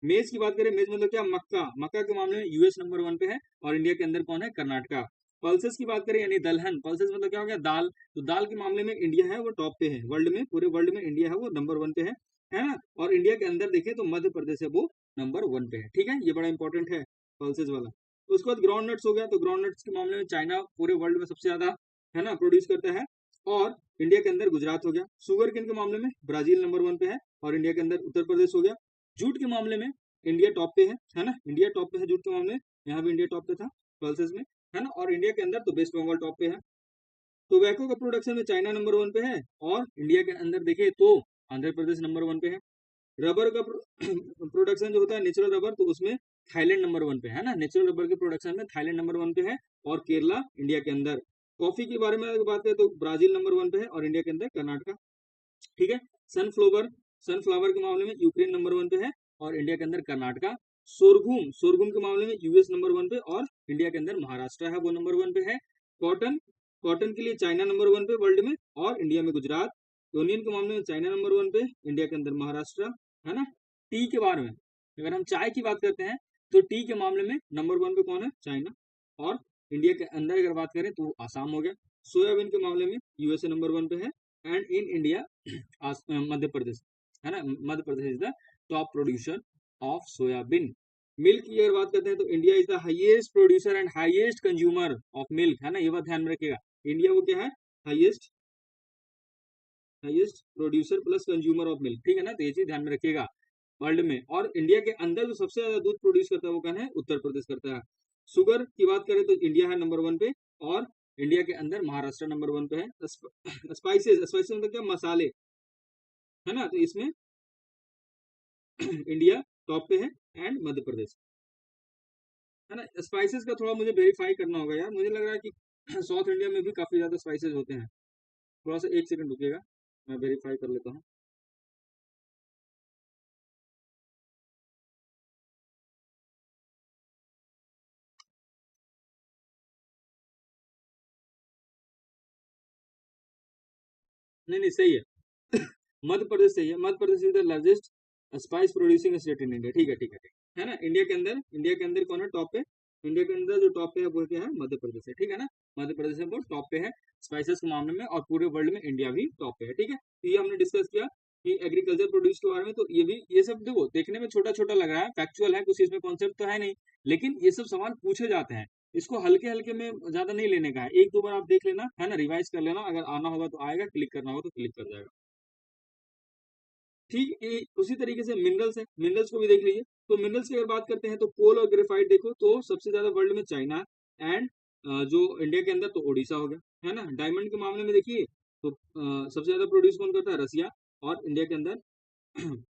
मेज की बात करें, मेज मतलब क्या, मक्का, मक्का के मामले में यूएस नंबर 1 पे है, और इंडिया के अंदर कौन है, कर्नाटका। पल्सेस की बात करें यानी दलहन, पल्सेस मतलब क्या हो गया, दाल, तो दाल के मामले में इंडिया है वो टॉप पे है वर्ल्ड में, पूरे वर्ल्ड में इंडिया है वो नंबर 1 पे है ना। और इंडिया के अंदर देखें तो मध्य प्रदेश है वो नंबर 1 पे है, ठीक है। ये बड़ा इंपॉर्टेंट है पल्सेस वाला। तो उसके बाद ग्राउंड नट्स हो गया, तो ग्राउंड नट्स के मामले में चाइना पूरे वर्ल्ड में सबसे ज्यादा, है ना, प्रोड्यूस करता है। और इंडिया के अंदर गुजरात हो गया। शुगर केन के मामले में ब्राजील नंबर 1 पे है, और इंडिया के अंदर उत्तर प्रदेश हो गया। जूट के मामले में इंडिया टॉप पे है ना, इंडिया टॉप पे है जूट के मामले में, यहाँ भी इंडिया टॉप पे था पल्सेस में, है ना। और इंडिया के अंदर तो वेस्ट बंगाल टॉप पे है। टोबैको का प्रोडक्शन में चाइना नंबर 1 पे है, और इंडिया के अंदर देखे तो आंध्र प्रदेश नंबर 1 पे है। रबर का प्रोडक्शन जो होता है नेचुरल रबर, तो उसमें थाईलैंड नंबर 1 पे है ना, नेचुरल रबर के प्रोडक्शन में थाईलैंड नंबर 1 पे है, और केरला इंडिया के अंदर। कॉफी के बारे में अगर बात करें तो ब्राजील नंबर 1 पे है, और इंडिया के अंदर कर्नाटका, ठीक है। सनफ्लावर सनफ्लावर के मामले में यूक्रेन नंबर 1 पे है, और इंडिया के अंदर कर्नाटका। सोरगुम के मामले में यूएस नंबर 1 पे, और इंडिया के अंदर महाराष्ट्र है वो नंबर 1 पे है। कॉटन कॉटन के लिए चाइना नंबर 1 पे वर्ल्ड में, और इंडिया में गुजरात। ओनियन के मामले में चाइना नंबर 1 पे, इंडिया के अंदर महाराष्ट्र, है ना। टी के बारे में अगर हम चाय की बात करते हैं तो टी के मामले में नंबर 1 पे कौन है, चाइना। और इंडिया के अंदर अगर बात करें तो आसाम हो गया। सोयाबीन के मामले में यूएसए नंबर 1 पे है, एंड इन इंडिया मध्य प्रदेश, है ना, Madhya Pradesh is the top producer of soyabean. Milk की अगर बात करते हैं तो India is the highest producer and highest consumer of milk, है ना। ये बात ध्यान में रखिएगा, इंडिया वो क्या है, highest highest producer plus consumer of milk, ठीक है ना। तो ये चीज ध्यान में रखिएगा वर्ल्ड में। और इंडिया के अंदर जो सबसे ज्यादा दूध प्रोड्यूस करता है वो कौन है, उत्तर प्रदेश करता है। शुगर की बात करें तो इंडिया है नंबर 1 पे, और इंडिया के अंदर महाराष्ट्र नंबर 1 पे है। स्पाइसेस मतलब क्या, मसाले, है ना। तो इसमें इंडिया टॉप पे है, एंड मध्य प्रदेश, है ना। स्पाइसेस का थोड़ा मुझे वेरीफाई करना होगा यार, मुझे लग रहा है कि साउथ इंडिया में भी काफी ज्यादा स्पाइसेस होते हैं। थोड़ा सा एक सेकंड रुकिएगा, मैं वेरीफाई कर लेता हूँ। नहीं नहीं सही है, मध्य प्रदेश सही है, Madhya Pradesh is the largest spice producing state in India, ठीक है ठीक है ठीक है ना। इंडिया के अंदर कौन है टॉप पे, इंडिया के अंदर जो टॉप पे है वो क्या है, मध्य प्रदेश है, ठीक है ना। मध्य प्रदेश है वो टॉप पे है स्पाइसेस के मामले में, और पूरे वर्ल्ड में इंडिया भी टॉप पे है। ठीक है, तो ये हमने डिस्कस किया कि एग्रीकल्चर प्रोड्यूस के बारे में। तो ये सब देखो देखने में छोटा छोटा लग रहा है, फैक्चुअल है, कुछ इसमें कॉन्सेप्ट तो है नहीं, लेकिन ये सब सवाल पूछे जाते हैं, इसको हल्के हल्के में ज्यादा नहीं लेने का है। एक दो बार आप देख लेना है ना, रिवाइज कर लेना, अगर आना होगा तो आएगा, क्लिक करना होगा तो क्लिक कर जाएगा। ठीक उसी तरीके से मिनरल्स है, मिनरल्स को भी देख लीजिए। तो मिनरल्स की अगर बात करते हैं तो कोल और ग्रेफाइट देखो तो सबसे ज्यादा वर्ल्ड में चाइना, एंड जो इंडिया के अंदर तो ओडिशा हो गया, है ना। डायमंड के मामले में देखिए तो सबसे ज्यादा प्रोड्यूस कौन करता है, रसिया, और इंडिया के अंदर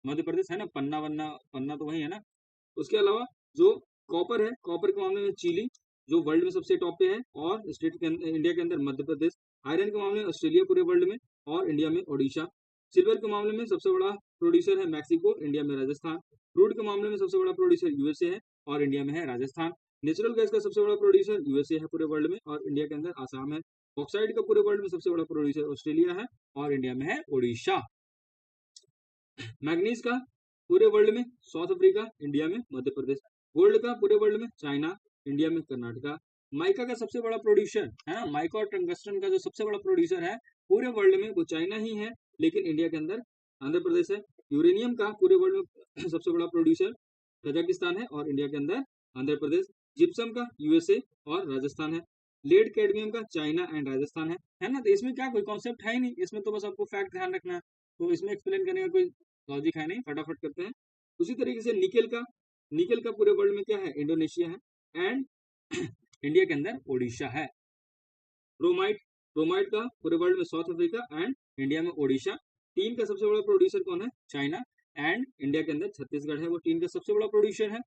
मध्य प्रदेश है ना, पन्ना वन्ना, पन्ना तो वही है ना। उसके अलावा जो कॉपर है, कॉपर के मामले में चिली जो वर्ल्ड में सबसे टॉप पे है, और स्टेट के इंडिया के अंदर मध्य प्रदेश। आयरन के मामले में ऑस्ट्रेलिया पूरे वर्ल्ड में, और इंडिया में ओडिशा। सिल्वर के मामले में सबसे बड़ा प्रोड्यूसर है मैक्सिको, इंडिया में राजस्थान। क्रूड के मामले में सबसे बड़ा प्रोड्यूसर यूएसए है, और इंडिया में है राजस्थान। नेचुरल गैस का सबसे बड़ा प्रोड्यूसर यूएसए है पूरे वर्ल्ड में, और इंडिया के अंदर आसाम है। ऑक्साइड का पूरे वर्ल्ड में सबसे बड़ा प्रोड्यूसर ऑस्ट्रेलिया है, और इंडिया में है ओडिशा। मैग्नीज का पूरे वर्ल्ड में साउथ अफ्रीका, इंडिया में मध्य प्रदेश। गोल्ड का पूरे वर्ल्ड में चाइना, इंडिया में कर्नाटका। माइका का सबसे बड़ा प्रोड्यूसर है ना, माइका और टंगस्टन का जो सबसे बड़ा प्रोड्यूसर है पूरे वर्ल्ड में वो चाइना ही है, लेकिन इंडिया के अंदर आंध्र प्रदेश है। यूरेनियम का पूरे वर्ल्ड में सबसे बड़ा प्रोड्यूसर कजाकिस्तान है, और इंडिया के अंदर आंध्र प्रदेश। जिप्सम का यूएसए और राजस्थान है। लेड कैडमियम का चाइना एंड राजस्थान है ना। तो इसमें क्या कोई कॉन्सेप्ट है ही नहीं, इसमें तो बस आपको फैक्ट ध्यान रखना है, तो इसमें एक्सप्लेन करने का कोई लॉजिक है नहीं, फटाफट करते हैं। उसी तरीके से निकल का पूरे वर्ल्ड में क्या है, इंडोनेशिया है, एंड इंडिया के अंदर ओडिशा है। क्रोमाइट क्रोमाइट का पूरे वर्ल्ड में साउथ अफ्रीका, एंड इंडिया में ओडिशा। टीन का सबसे बड़ा प्रोड्यूसर कौन है, चाइना, एंड इंडिया के अंदर छत्तीसगढ़ है, वो टीन का सबसे बड़ा प्रोड्यूसर है।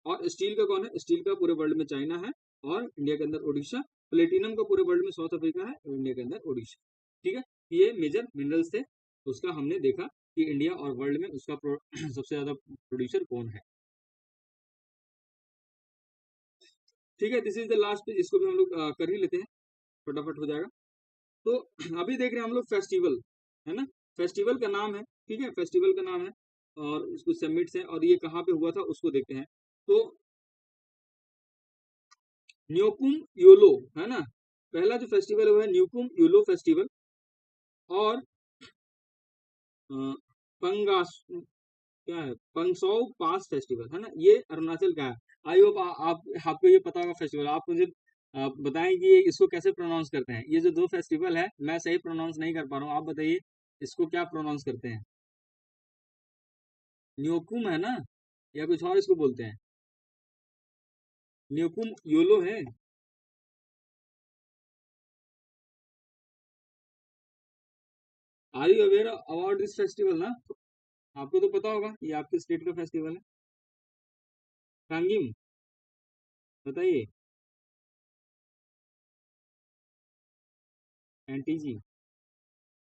और स्टील का कौन है, स्टील का पूरे वर्ल्ड में चाइना है, और इंडिया के अंदर ओडिशा। प्लेटिनम का पूरे वर्ल्ड में साउथ अफ्रीका है, और इंडिया के अंदर ओडिशा। ठीक है, ये मेजर मिनरल्स थे, उसका हमने देखा कि इंडिया और वर्ल्ड में उसका सबसे ज्यादा प्रोड्यूसर कौन है। ठीक है, this is the last page, इसको भी हम लोग कर ही लेते हैं, फटाफट हो जाएगा। तो अभी देख रहे हैं हम लोग फेस्टिवल, है ना। फेस्टिवल का नाम है, ठीक है, फेस्टिवल का नाम है, और इसको समिट्स है, और ये कहाँ पे हुआ था उसको देखते हैं। तो न्योकुम योलो, है ना, पहला जो फेस्टिवल है वो है न्यूकुम योलो फेस्टिवल। और पंगास क्या है, पंगसौ पास फेस्टिवल, है ना, ये अरुणाचल का है। आई होप आप आपको ये पता होगा फेस्टिवल। आप मुझे बताएं कि ये इसको कैसे प्रोनाउंस करते हैं। ये जो दो फेस्टिवल है मैं सही प्रोनाउंस नहीं कर पा रहा हूँ, आप बताइए इसको क्या प्रोनाउंस करते हैं। न्योकुम है ना, या कुछ और इसको बोलते हैं। न्योकुम योलो है। Are you aware about this festival ना, आपको तो पता होगा ये आपके स्टेट का फेस्टिवल है। कांगिम, बताइए। एंटी जी,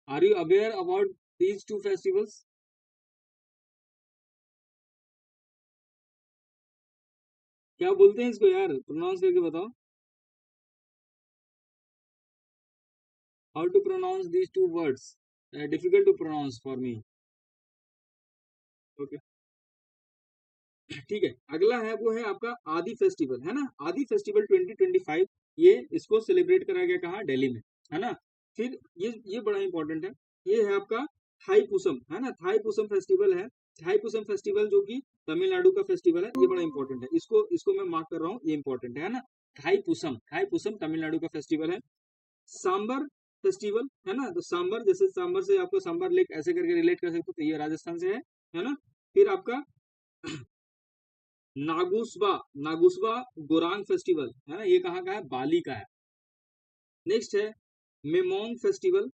are you aware about these two festivals. क्या बोलते हैं इसको यार, प्रोनाउंस करके बताओ। How to pronounce these two words, difficult to pronounce for me. Okay, ठीक है, अगला है वो है आपका आदि फेस्टिवल, है ना। आदि फेस्टिवल 2025, ये इसको सेलिब्रेट कराया गया कहाँ, दिल्ली में, है ना। फिर ये बड़ा इंपॉर्टेंट है, ये है आपका थाईपुसम, है ना, थाईपुसम फेस्टिवल है। थाईपुसम फेस्टिवल जो कि तमिलनाडु का फेस्टिवल है, ये बड़ा इंपॉर्टेंट है, इसको इसको मैं मार्क कर रहा हूँ, ये इंपॉर्टेंट है ना। थाईपुसम, थाईपुसम तमिलनाडु का फेस्टिवल है। सांबर फेस्टिवल, है ना, तो सांबर, जैसे सांबर से आपको सांबर लेक ऐसे करके रिलेट कर सकते हो, तो ये राजस्थान से है ना। फिर आपका नागुसबा, नागुसबा गोरांग फेस्टिवल, है ना, ये कहाँ का है, बाली का है। नेक्स्ट है मेमोंग फेस्टिवल,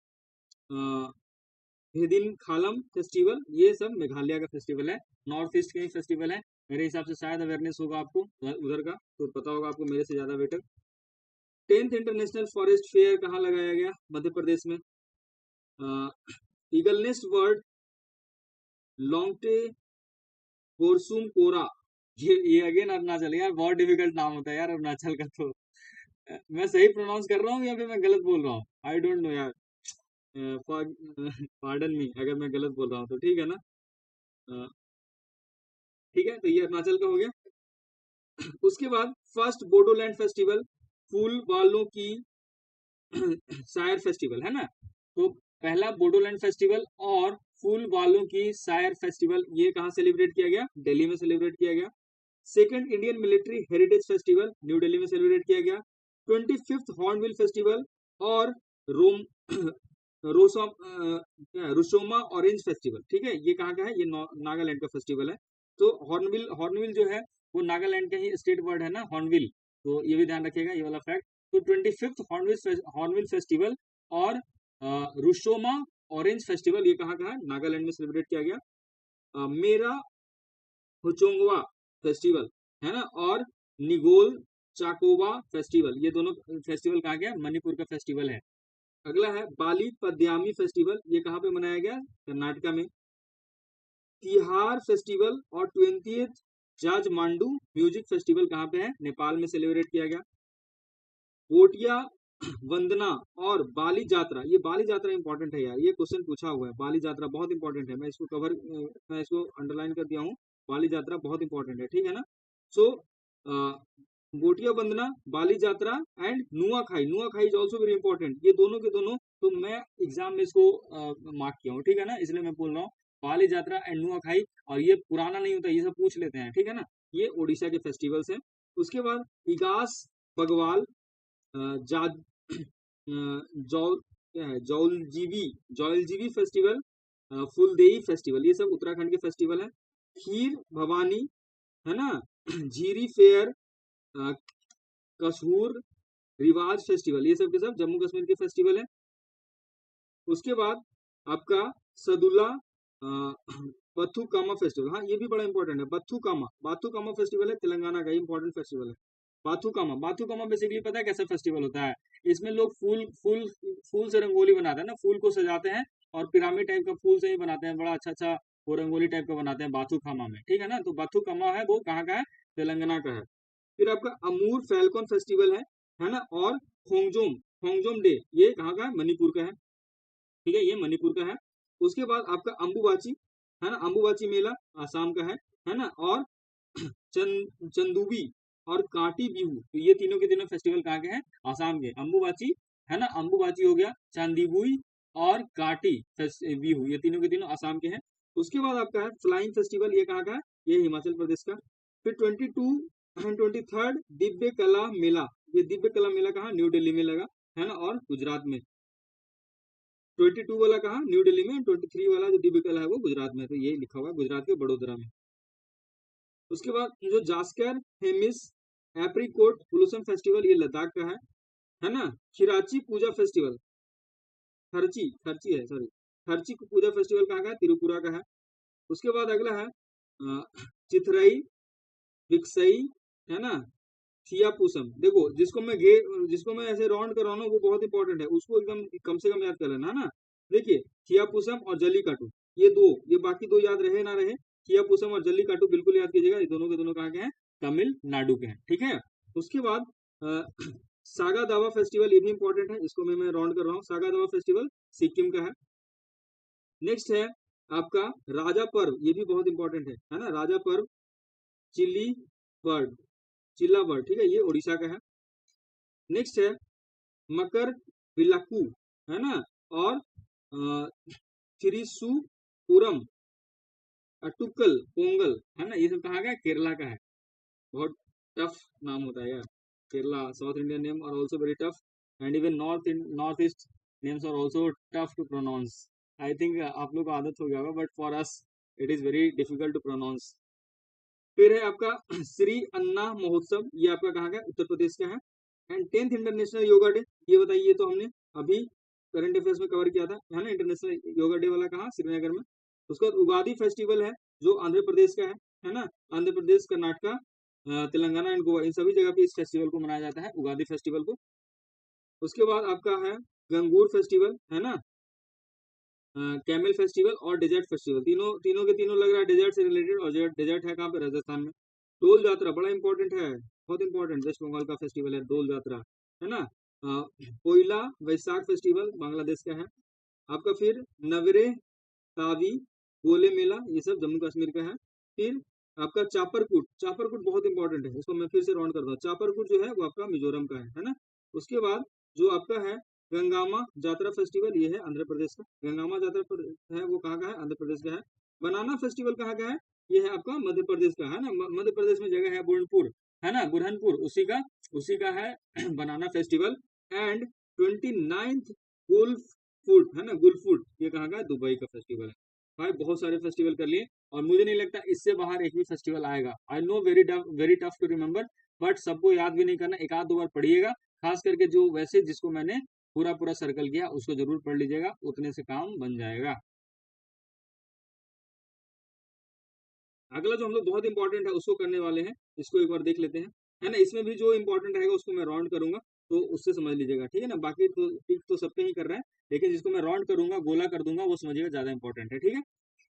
हेदिन खालम फेस्टिवल, ये सब मेघालय का फेस्टिवल है। नॉर्थ ईस्ट के ही फेस्टिवल है, मेरे हिसाब से शायद अवेयरनेस होगा आपको उधर का, तो पता होगा आपको मेरे से ज्यादा better. 10th international forest fair कहाँ लगाया गया, मध्य प्रदेश में। ईगल नेस्ट वर्ड लॉन्गटे बोरसुम कोरा, ये अगेन अरुणाचल, यार बहुत डिफिकल्ट नाम होता है यार अरुणाचल का। तो मैं सही प्रोनाउंस कर रहा हूँ या फिर मैं गलत बोल रहा हूँ, आई डोंट नो यार, पार्डन मी अगर मैं गलत बोल रहा हूँ तो, ठीक है ना। अ, ठीक है, तो ये अरुणाचल का हो गया। उसके बाद फर्स्ट बोडोलैंड फेस्टिवल, फूल वालों की शायर फेस्टिवल, है ना। तो पहला बोडोलैंड फेस्टिवल और फूल वालों की शायर फेस्टिवल, ये कहाँ सेलिब्रेट किया गया? दिल्ली में सेलिब्रेट किया गया। Second Indian military heritage festival new Delhi में सेलिब्रेट किया गया। 25th हॉर्नबिल फेस्टिवल और रोम रुशोमा ऑरेंज फेस्टिवल, ठीक है, ये कहाँ का है? ये नागालैंड का फेस्टिवल है। तो हॉर्नबिल, हॉर्नबिल जो है वो नागालैंड का ही स्टेट वर्ड है ना, हॉर्नबिल, तो ये भी ध्यान रखिएगा, ये वाला फैक्ट। तो 25th हॉर्नबिल फेस्टिवल और रुशोमा ऑरेंज फेस्टिवल, ये कहाँ का है? नागालैंड में सेलिब्रेट किया गया। मेरा हुचोंगवा फेस्टिवल, है ना, और निगोल चाकोवा फेस्टिवल, ये दोनों फेस्टिवल कहाँ गया? मणिपुर का फेस्टिवल है। अगला है बाली पद्यामी फेस्टिवल, ये कहाँ पे मनाया गया? कर्नाटका में। तिहार फेस्टिवल और 20th जाज मांडू म्यूजिक फेस्टिवल कहाँ पे है? नेपाल में सेलिब्रेट किया गया। कोटिया वंदना और बाली जात्रा, ये बाली जात्रा इंपॉर्टेंट है यार, ये क्वेश्चन पूछा हुआ है, बाली जात्रा बहुत इंपॉर्टेंट है, मैं इसको अंडरलाइन कर दिया हूँ, बाली जात्रा बहुत इंपॉर्टेंट है, ठीक है ना। So Gotia Vandana, Bali Jatra and Nuakhai, Nuakhai is also very important, ये दोनों के दोनों, तो मैं एग्जाम में इसको मार्क किया हूँ, ठीक है ना, इसलिए मैं बोल रहा हूँ बाली जात्रा एंड नुआखाई, और ये पुराना नहीं होता, ये सब पूछ लेते हैं, ठीक है ना, ये ओडिशा के फेस्टिवल्स हैं। उसके बाद इगास बगवाल, जाद जौल क्या है, जौलजीबी फेस्टिवल, फुलदेई फेस्टिवल, ये सब उत्तराखंड के फेस्टिवल है। खीर भवानी, है ना, झीरी फेयर, कसूर रिवाज फेस्टिवल, ये सब के सब जम्मू कश्मीर के फेस्टिवल है। उसके बाद आपका सदुल्ला बथुकामा फेस्टिवल, हाँ ये भी बड़ा इंपॉर्टेंट है, बाथुकामा फेस्टिवल है तेलंगाना का, इंपॉर्टेंट फेस्टिवल है। बाथुकामा बेसिकली पता है कैसा फेस्टिवल होता है? इसमें लोग फूल फूल फूल से रंगोली बनाते हैं ना, फूल को सजाते हैं और पिरामिड टाइप का फूल से ही बनाते हैं, बड़ा अच्छा अच्छा वो रंगोली टाइप का बनाते हैं बाथुकामा में, ठीक है ना। तो बाथुकामा है वो कहाँ का है? तेलंगाना का है। फिर आपका अमूर फैल्कॉन फेस्टिवल है ना, और खोंगजोम खोंगजोम डे, ये कहाँ का है? मणिपुर का है, ठीक है, ये मणिपुर का है। उसके बाद आपका अम्बुबाची, है ना, अम्बुबाची मेला आसाम का है ना, और चंदूबी और काटी बिहू, तो ये तीनों के तीनों फेस्टिवल कहाँ के हैं? आसाम के। अम्बुबाची, है ना, अम्बुबाची हो गया, चांदीबुई और काटी बिहू, ये तीनों के तीनों आसाम के हैं। उसके बाद आपका है फ्लाइंग फेस्टिवल, ये कहाँ का है? ये हिमाचल प्रदेश का। फिर 22 एंड 23rd दिव्य कला मेला, ये दिव्य कला मेला कहाँ? न्यू दिल्ली में लगा, है ना, और गुजरात में। 22 वाला कहाँ? न्यू दिल्ली में, 23 वाला जो दिव्य कला है वो गुजरात में, तो ये लिखा हुआ है गुजरात के बड़ोदरा में। उसके बाद जो जास्कर हेमिस एप्रिकोट ब्लूसम फेस्टिवल, ये लद्दाख का है ना। खिराची पूजा फेस्टिवल, खर्ची खर्ची है सॉरी, खर्ची पूजा फेस्टिवल कहाँ का है? त्रिपुरा का है। उसके बाद अगला है चिथरई विक्सई, है ना, थियापूसम, देखो जिसको मैं ऐसे राउंड कर रहा हूँ वो बहुत इंपॉर्टेंट है, उसको एकदम कम से कम याद कर लेना, है ना। देखिए थियापूसम और जल्लीकाटू, ये दो, ये बाकी दो याद रहे ना रहे, थियापूसम और जल्लीकाटू बिल्कुल याद कीजिएगा, ये दोनों के दोनों कहाँ के हैं? तमिलनाडु के हैं, ठीक है। उसके बाद सागा दावा फेस्टिवल, ये भी इंपॉर्टेंट है, इसको मैं राउंड कर रहा हूँ, सागा दावा फेस्टिवल सिक्किम का है। नेक्स्ट है आपका राजा पर्व, ये भी बहुत इंपॉर्टेंट है ना, राजा पर्व चिल्ली बर्ड, चिल्ला बर्ड, ठीक है, ये उड़ीसा का है। नेक्स्ट है मकर विलाकू, है ना, और त्रिशूपुरम अटुकल पोंगल, है ना, ये सब कहाँ का है? केरला का है। बहुत टफ नाम होता है यार, Kerala, South Indian name are also very tough, and even North East names are also tough to pronounce. I think आप लोग को आदत हो गया होगा, but for us it is very difficult to pronounce. फिर है आपका श्री अन्ना महोत्सव, ये आपका कहाँ का है? उत्तर प्रदेश का है। And 10th international yoga day, ये बताइए, ये तो हमने अभी करंट अफेयर्स में कवर किया था, है ना, इंटरनेशनल योगा डे वाला कहाँ? श्रीनगर में। उसके बाद उगादी फेस्टिवल है जो आंध्र प्रदेश का है ना, आंध्र प्रदेश, कर्नाटका, तेलंगाना एंड गोवा, इन सभी जगह पे इस फेस्टिवल को मनाया जाता है, उगादी फेस्टिवल को। उसके बाद आपका है गंगूर फेस्टिवल, है ना, कैमल फेस्टिवल और डेजर्ट फेस्टिवल, तीनों के तीनों लग रहा है डेजर्ट से रिलेटेड, और डेजर्ट है कहाँ पे? राजस्थान में। डोल जात्रा बड़ा इंपॉर्टेंट है, बहुत इंपॉर्टेंट, वेस्ट बंगाल का फेस्टिवल है डोल जात्रा, है ना। पोइला वैशाख फेस्टिवल बांग्लादेश का है आपका। फिर नवरे तावी गोले मेला, ये सब जम्मू कश्मीर का है। फिर आपका चापरकूट बहुत इंपॉर्टेंट है, इसको मैं फिर से राउंड करता हूँ, चापरकूट जो है वो आपका मिजोरम का है ना। उसके बाद जो आपका है गंगामा जातरा फेस्टिवल, ये है आंध्र प्रदेश का। गंगामा जातरा है वो कहाँ का है? आंध्र प्रदेश का है। बनाना फेस्टिवल कहाँ का है? ये है आपका मध्य प्रदेश का, है ना। मध्य प्रदेश में जगह है बुरहानपुर, है ना, बुरहानपुर, उसी का है banana festival. And 29th Gulf food, है ना, गुल्फ फूड, ये कहाँ का है? दुबई का फेस्टिवल है। भाई बहुत सारे फेस्टिवल कर लिए, और मुझे नहीं लगता इससे बाहर एक भी फेस्टिवल आएगा। I know very tough to remember, but सबको याद भी नहीं करना, एक आध दो बार पढ़िएगा, खास करके जो वैसे जिसको मैंने पूरा पूरा सर्कल किया उसको जरूर पढ़ लीजिएगा, उतने से काम बन जाएगा। अगला जो हम लोग बहुत इंपॉर्टेंट है उसको करने वाले हैं, इसको एक बार देख लेते हैं, है ना। इसमें भी जो इंपॉर्टेंट रहेगा उसको मैं राउंड करूंगा, तो उससे समझ लीजिएगा, ठीक है ना। बाकी तो ठीक तो सबके ही कर रहे हैं, लेकिन जिसको मैं राउंड करूंगा, गोला कर दूंगा, वो समझिएगा ज्यादा इंपॉर्टेंट है, ठीक है।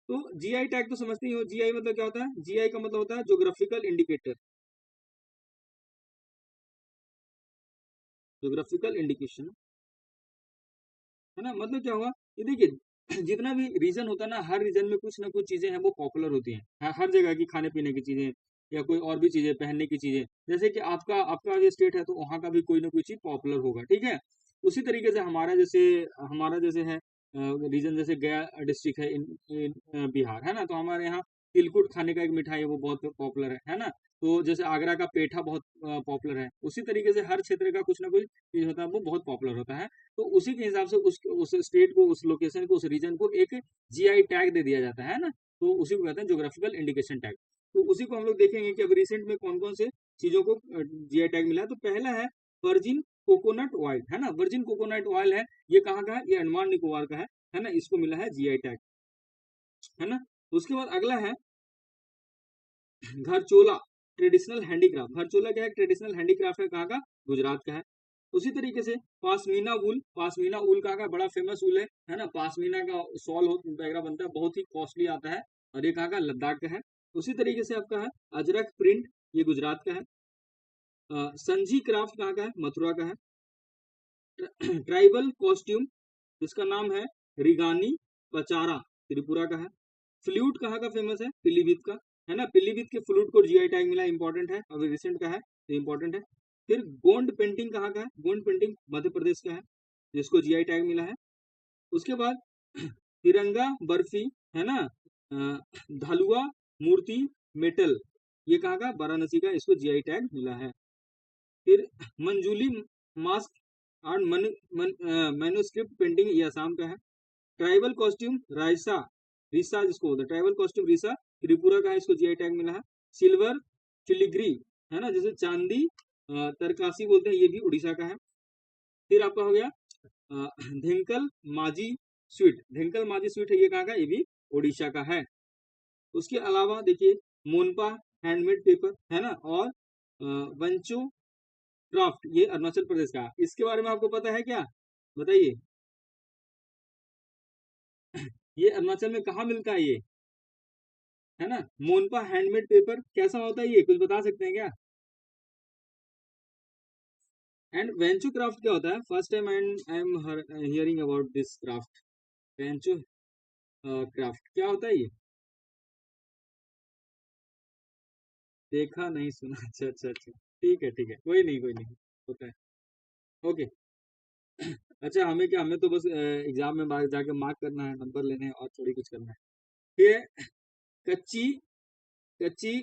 तो जीआई टैग तो समझते ही हो, जीआई मतलब क्या होता है? जीआई का मतलब होता है ज्योग्राफिकल इंडिकेटर, ज्योग्राफिकल इंडिकेशन, है ना। मतलब क्या होगा, ये देखिए जितना भी रीजन होता है ना, हर रीजन में कुछ ना कुछ चीजें हैं वो पॉपुलर होती हैं, हर जगह की खाने पीने की चीजें या कोई और भी चीजें, पहनने की चीजें। जैसे कि आपका आपका जो स्टेट है तो वहाँ का भी कोई ना कोई चीज पॉपुलर होगा, ठीक है। उसी तरीके से हमारा जैसे है रीजन, जैसे गया डिस्ट्रिक्ट है इन बिहार, है ना, तो हमारे यहाँ तिलकुट खाने का एक मिठाई है वो बहुत पॉपुलर है ना। तो जैसे आगरा का पेठा बहुत पॉपुलर है, उसी तरीके से हर क्षेत्र का कुछ ना कुछ चीज होता है वो बहुत पॉपुलर होता है। तो उसी के हिसाब से उस स्टेट को, उस लोकेशन को, उस रीजन को एक जीआई टैग दे दिया जाता है ना। तो उसी को कहते हैं ज्योग्राफिकल इंडिकेशन टैग। तो उसी को हम लोग देखेंगे कि अब रिसेंट में कौन कौन से चीजों को जीआई टैग मिला है। तो पहला है वर्जिन कोकोनट ऑयल, है ना। वर्जिन कोकोनट ऑयल है, ये कहाँ का है? ये अंडमान निकोबार का है ना। इसको मिला है जीआई टैग, है ना। उसके बाद अगला है घरचोला ट्रेडिशनल हैंडीक्राफ्ट। घरचोला क्या है? ट्रेडिशनल हैंडीक्राफ्ट है, कहाँ का? गुजरात का है। उसी तरीके से पासमीना वूल, पासमीना वूल कहाँ का? बड़ा फेमस वूल है ना। पासमीना का सॉल वगैरह बनता है, बहुत ही कॉस्टली आता है, और ये कहाँ का? लद्दाख का है। उसी तरीके से आपका है अजरक प्रिंट, ये गुजरात का है। संजी क्राफ्ट कहाँ का है? मथुरा का है। ट्राइबल कॉस्ट्यूम, इसका नाम है रिगानी पचारा, त्रिपुरा का है। फ्लूट कहाँ का फेमस है? पीलीभीत का, है ना। पीलीभीत के फ्लूट को जीआई टैग मिला, इंपॉर्टेंट है, अभी रिसेंट का है तो इंपॉर्टेंट है। फिर गोंड पेंटिंग कहाँ का है? गोंड पेंटिंग मध्य प्रदेश का है, जिसको जीआई टैग मिला है। उसके बाद तिरंगा बर्फी, है ना, धलुआ मूर्ति मेटल, ये कहाँ का? वाराणसी का, इसको जीआई टैग मिला है। फिर मंजूली मास्क एंड मैन्युस्क्रिप्ट पेंटिंग, ये असम का है। ट्राइबल कॉस्ट्यूम रायसा, रिसा जिसको होता है, ट्राइबल कॉस्ट्यूम रिसा त्रिपुरा का है, इसको जीआई टैग मिला है। सिल्वर फिलिग्री, है ना, जैसे चांदी तरकासी बोलते हैं, ये भी उड़ीसा का है। फिर आपका हो गया ढेंकल माझी स्वीट, ढेंकल माझी स्वीट है, ये कहाँ का? ये भी उड़ीसा का है। उसके अलावा देखिए मोनपा हैंडमेड पेपर, है ना, और वंचो क्राफ्ट, ये अरुणाचल प्रदेश का। इसके बारे में आपको पता है क्या? बताइए। ये अरुणाचल में कहाँ मिलता है ये, है ना। मोनपा हैंडमेड पेपर कैसा होता है, ये कुछ बता सकते हैं क्या? एंड वेंचू क्राफ्ट क्या होता है? First time I am hearing about this craft. वेंचू क्राफ्ट क्या होता है ये? देखा नहीं सुना। अच्छा अच्छा अच्छा, ठीक है, कोई नहीं कोई नहीं, होता है। ओके। अच्छा, हमें क्या, हमें तो बस एग्जाम में जाके मार्क करना है, नंबर लेने हैं, और थोड़ी कुछ करना है। फिर कच्ची कच्ची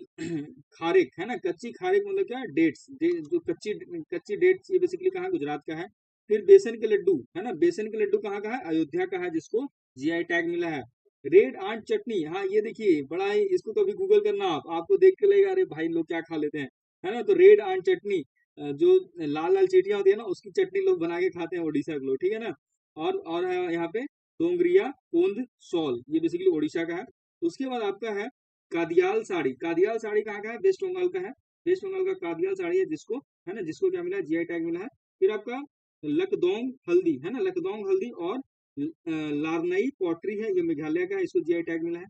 खारिक, है ना। कच्ची खारिक मतलब क्या? डेट्स, जो कच्ची कच्ची डेट्स, ये बेसिकली कहाँ? गुजरात का है। फिर बेसन के लड्डू, है ना। बेसन के लड्डू कहाँ का है? अयोध्या का है, जिसको जीआई टैग मिला है। रेड आंट चटनी, हाँ ये देखिए, बड़ा ही, इसको कभी गूगल करना आप, आपको देख के लगेगा अरे भाई लोग क्या खा लेते हैं, है ना। तो रेड आंट चटनी, जो लाल लाल चीटियां होती है ना, उसकी चटनी लोग बना के खाते हैं, उड़ीसा के लोग, ठीक है ना। और है यहाँ पे डोंगरिया पोंद सॉल, ये बेसिकली उड़ीसा का है। उसके बाद आपका है कादियाल साड़ी। कादियाल साड़ी कहाँ का है? वेस्ट बंगाल का है। वेस्ट बंगाल का कादियाल साड़ी है, जिसको, है ना, जिसको क्या मिला है? जीआई टैग मिला है। फिर आपका लकदोंग हल्दी, है ना, लकदोंग हल्दी और लारनई पॉटरी है, ये मेघालय का है, इसको जीआई टैग मिला है।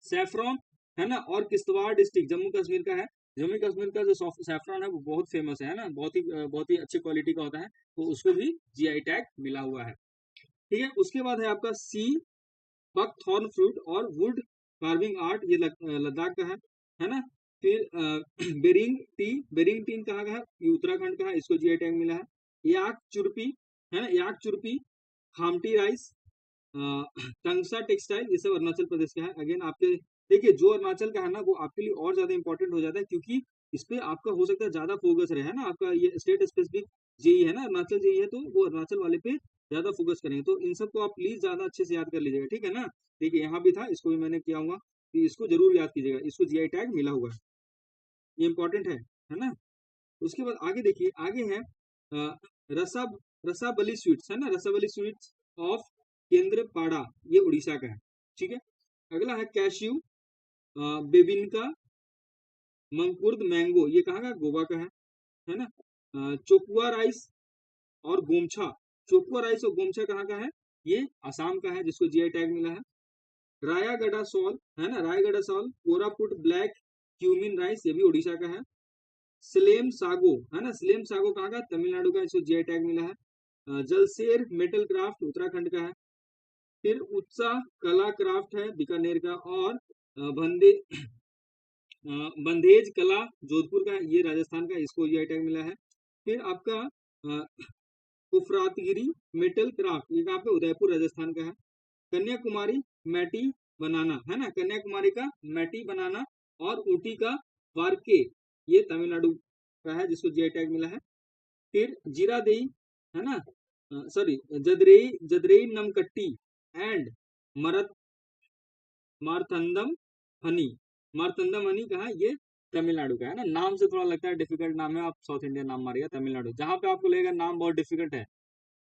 सैफरॉन, है ना, और किश्तवाड़ डिस्ट्रिक्ट जम्मू कश्मीर का है। जम्मू कश्मीर का जो सैफरॉन है वो बहुत फेमस है ना, बहुत ही अच्छी क्वालिटी का होता है, तो उसको भी जीआई टैग मिला हुआ है, ठीक है। उसके बाद है आपका सी बक थॉर्न फ्रूट और वुड कार्विंग आर्ट, ये लद्दाख का है ना। फिर बेरिंग टी, बेरिंग टी कहाँ का है? ये उत्तराखंड का है, इसको जीआई टैग मिला है। याक चुरपी, है ना, याक चुरपी, खामटी राइस, टंगसा टेक्सटाइल, ये सब अरुणाचल प्रदेश का है। अगेन आपके देखिए जो अरुणाचल का है ना वो आपके लिए और ज्यादा इंपॉर्टेंट हो जाता है, क्योंकि इस पे आपका हो सकता है ज्यादा फोकस रहे, है ना, आपका ये स्टेट स्पेसिफिक जेई है ना, अरुणाचल जेई है, तो वो अरुणाचल वाले पे ज्यादा फोकस करेंगे। तो इन सबको आप प्लीज ज्यादा अच्छे से याद कर लीजिएगा, ठीक है ना। देखिए यहाँ भी था, इसको भी मैंने किया हुआ कि इसको जरूर याद कीजिएगा, इसको जीआई टैग मिला हुआ है, ये इंपॉर्टेंट है ना। उसके बाद आगे देखिए, आगे है अ, रसा रसाबली स्वीट्स, है ना, रसाबली स्वीट्स ऑफ केंद्रपाड़ा, ये उड़ीसा का है, ठीक है। अगला है कैश्यू, बेबिनका, मंकुर्द मैंगो, ये कहाँ का, गोवा का है ना। चोकुआ राइस और गोमछा, चोकुआ राइस और गोमछा कहाँ का है, ये असम का है, जिसको जीआई टैग मिला है। रायागढ़ सॉल, है ना, Rayagada shawl, Koraput black cumin rice, ये भी उड़ीसा का है। स्लेम सागो, है ना, स्लेम सागो कहाँ का, तमिलनाडु का, इसको जीआई टैग मिला है। जलसेर मेटल क्राफ्ट उत्तराखंड का है। फिर उत्साह कला क्राफ्ट है बीकानेर का, और बंदे बंदेज कला जोधपुर का, ये राजस्थान का, इसको ये टैग मिला है। फिर आपका कुफरातगिरी मेटल क्राफ्ट, ये आपका उदयपुर राजस्थान का है। कन्याकुमारी मैटी बनाना, है ना, कन्याकुमारी का मैटी बनाना, और ऊटी का वारके, ये तमिलनाडु का है, जिसको जीआई टैग मिला है। फिर जीरादेई, है ना, सॉरी, जदरेई जदरेई नमकट्टी एंड मरत मारतंदम हनी, मारतंदम हनी कहा, ये तमिलनाडु का है ना। नाम से थोड़ा लगता है डिफिकल्ट नाम है, आप साउथ इंडियन नाम मारिएगा तमिलनाडु, जहाँ पे आपको लगेगा नाम बहुत डिफिकल्ट है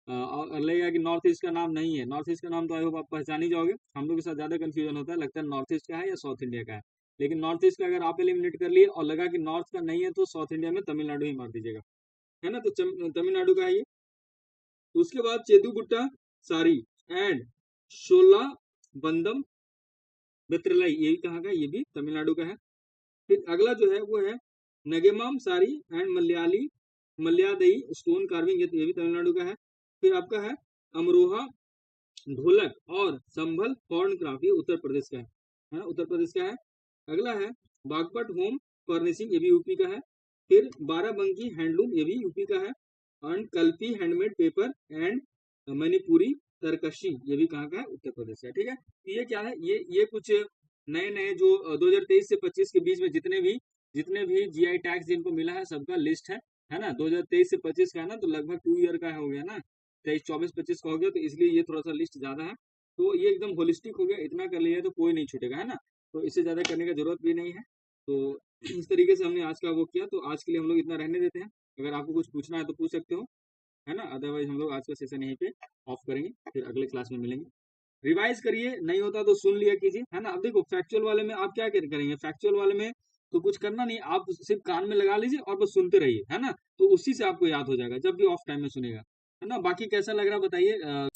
और लगेगा कि नॉर्थ ईस्ट का नाम नहीं है, नॉर्थ ईस्ट का नाम तो आई होप आप पहचान ही जाओगे। हम लोग के साथ ज्यादा कंफ्यूजन होता है, लगता है नॉर्थ ईस्ट का है या साउथ इंडिया का है, लेकिन नॉर्थ ईस्ट का अगर आप एलिमिनेट कर लिए और लगा कि नॉर्थ का नहीं है, तो साउथ इंडिया में तमिलनाडु ही मार दीजिएगा, है ना। तो तमिलनाडु का है ये। उसके बाद चेदुगुट्टा सारी एंड शोला बंदम बेत्रलाई, ये भी कहाँ का, ये भी तमिलनाडु का है। फिर अगला जो है वो है नगेमाम सारी एंड मलयाली मलयादई स्टोन कार्विंग, ये भी तमिलनाडु का है। फिर आपका है अमरोहा ढोलक और संभल हॉर्न क्राफ्ट, ये उत्तर प्रदेश का है ना, उत्तर प्रदेश का है। अगला है बागपत होम फर्निशिंग, ये भी यूपी का है। फिर बाराबंकी हैंडलूम, ये भी यूपी का है। And Kalpi handmade paper and Manipuri Tarkashi, ये भी कहाँ का है, उत्तर प्रदेश का, ठीक है। तो ये क्या है, ये कुछ नए नए जो 2023 से 25 के बीच में जितने भी जीआई टैग्स जिनको मिला है, सबका लिस्ट है ना। 2023 से 25 का है ना, तो लगभग 2 ईयर का हो गया ना, 23, 24, 25 का हो गया, तो इसलिए ये थोड़ा सा लिस्ट ज्यादा है। तो ये एकदम होलिस्टिक हो गया, इतना कर लिया तो कोई नहीं छूटेगा, है ना। तो इससे ज्यादा करने की जरूरत भी नहीं है। तो इस तरीके से हमने आज का वो किया, तो आज के लिए हम लोग इतना रहने देते हैं। अगर आपको कुछ पूछना है तो पूछ सकते हो, है ना, अदरवाइज हम लोग आज का सेशन यहीं पे ऑफ करेंगे, फिर अगले क्लास में मिलेंगे। रिवाइज करिए, नहीं होता तो सुन लिया कीजिए, है ना। अब देखो फैक्चुअल वाले में आप क्या करेंगे, फैक्चुअल वाले में तो कुछ करना नहीं, आप सिर्फ कान में लगा लीजिए और बस सुनते रहिए, है ना। तो उसी से आपको याद हो जाएगा जब भी ऑफ टाइम में सुनेगा, है ना। बाकी कैसा लग रहा बताइए।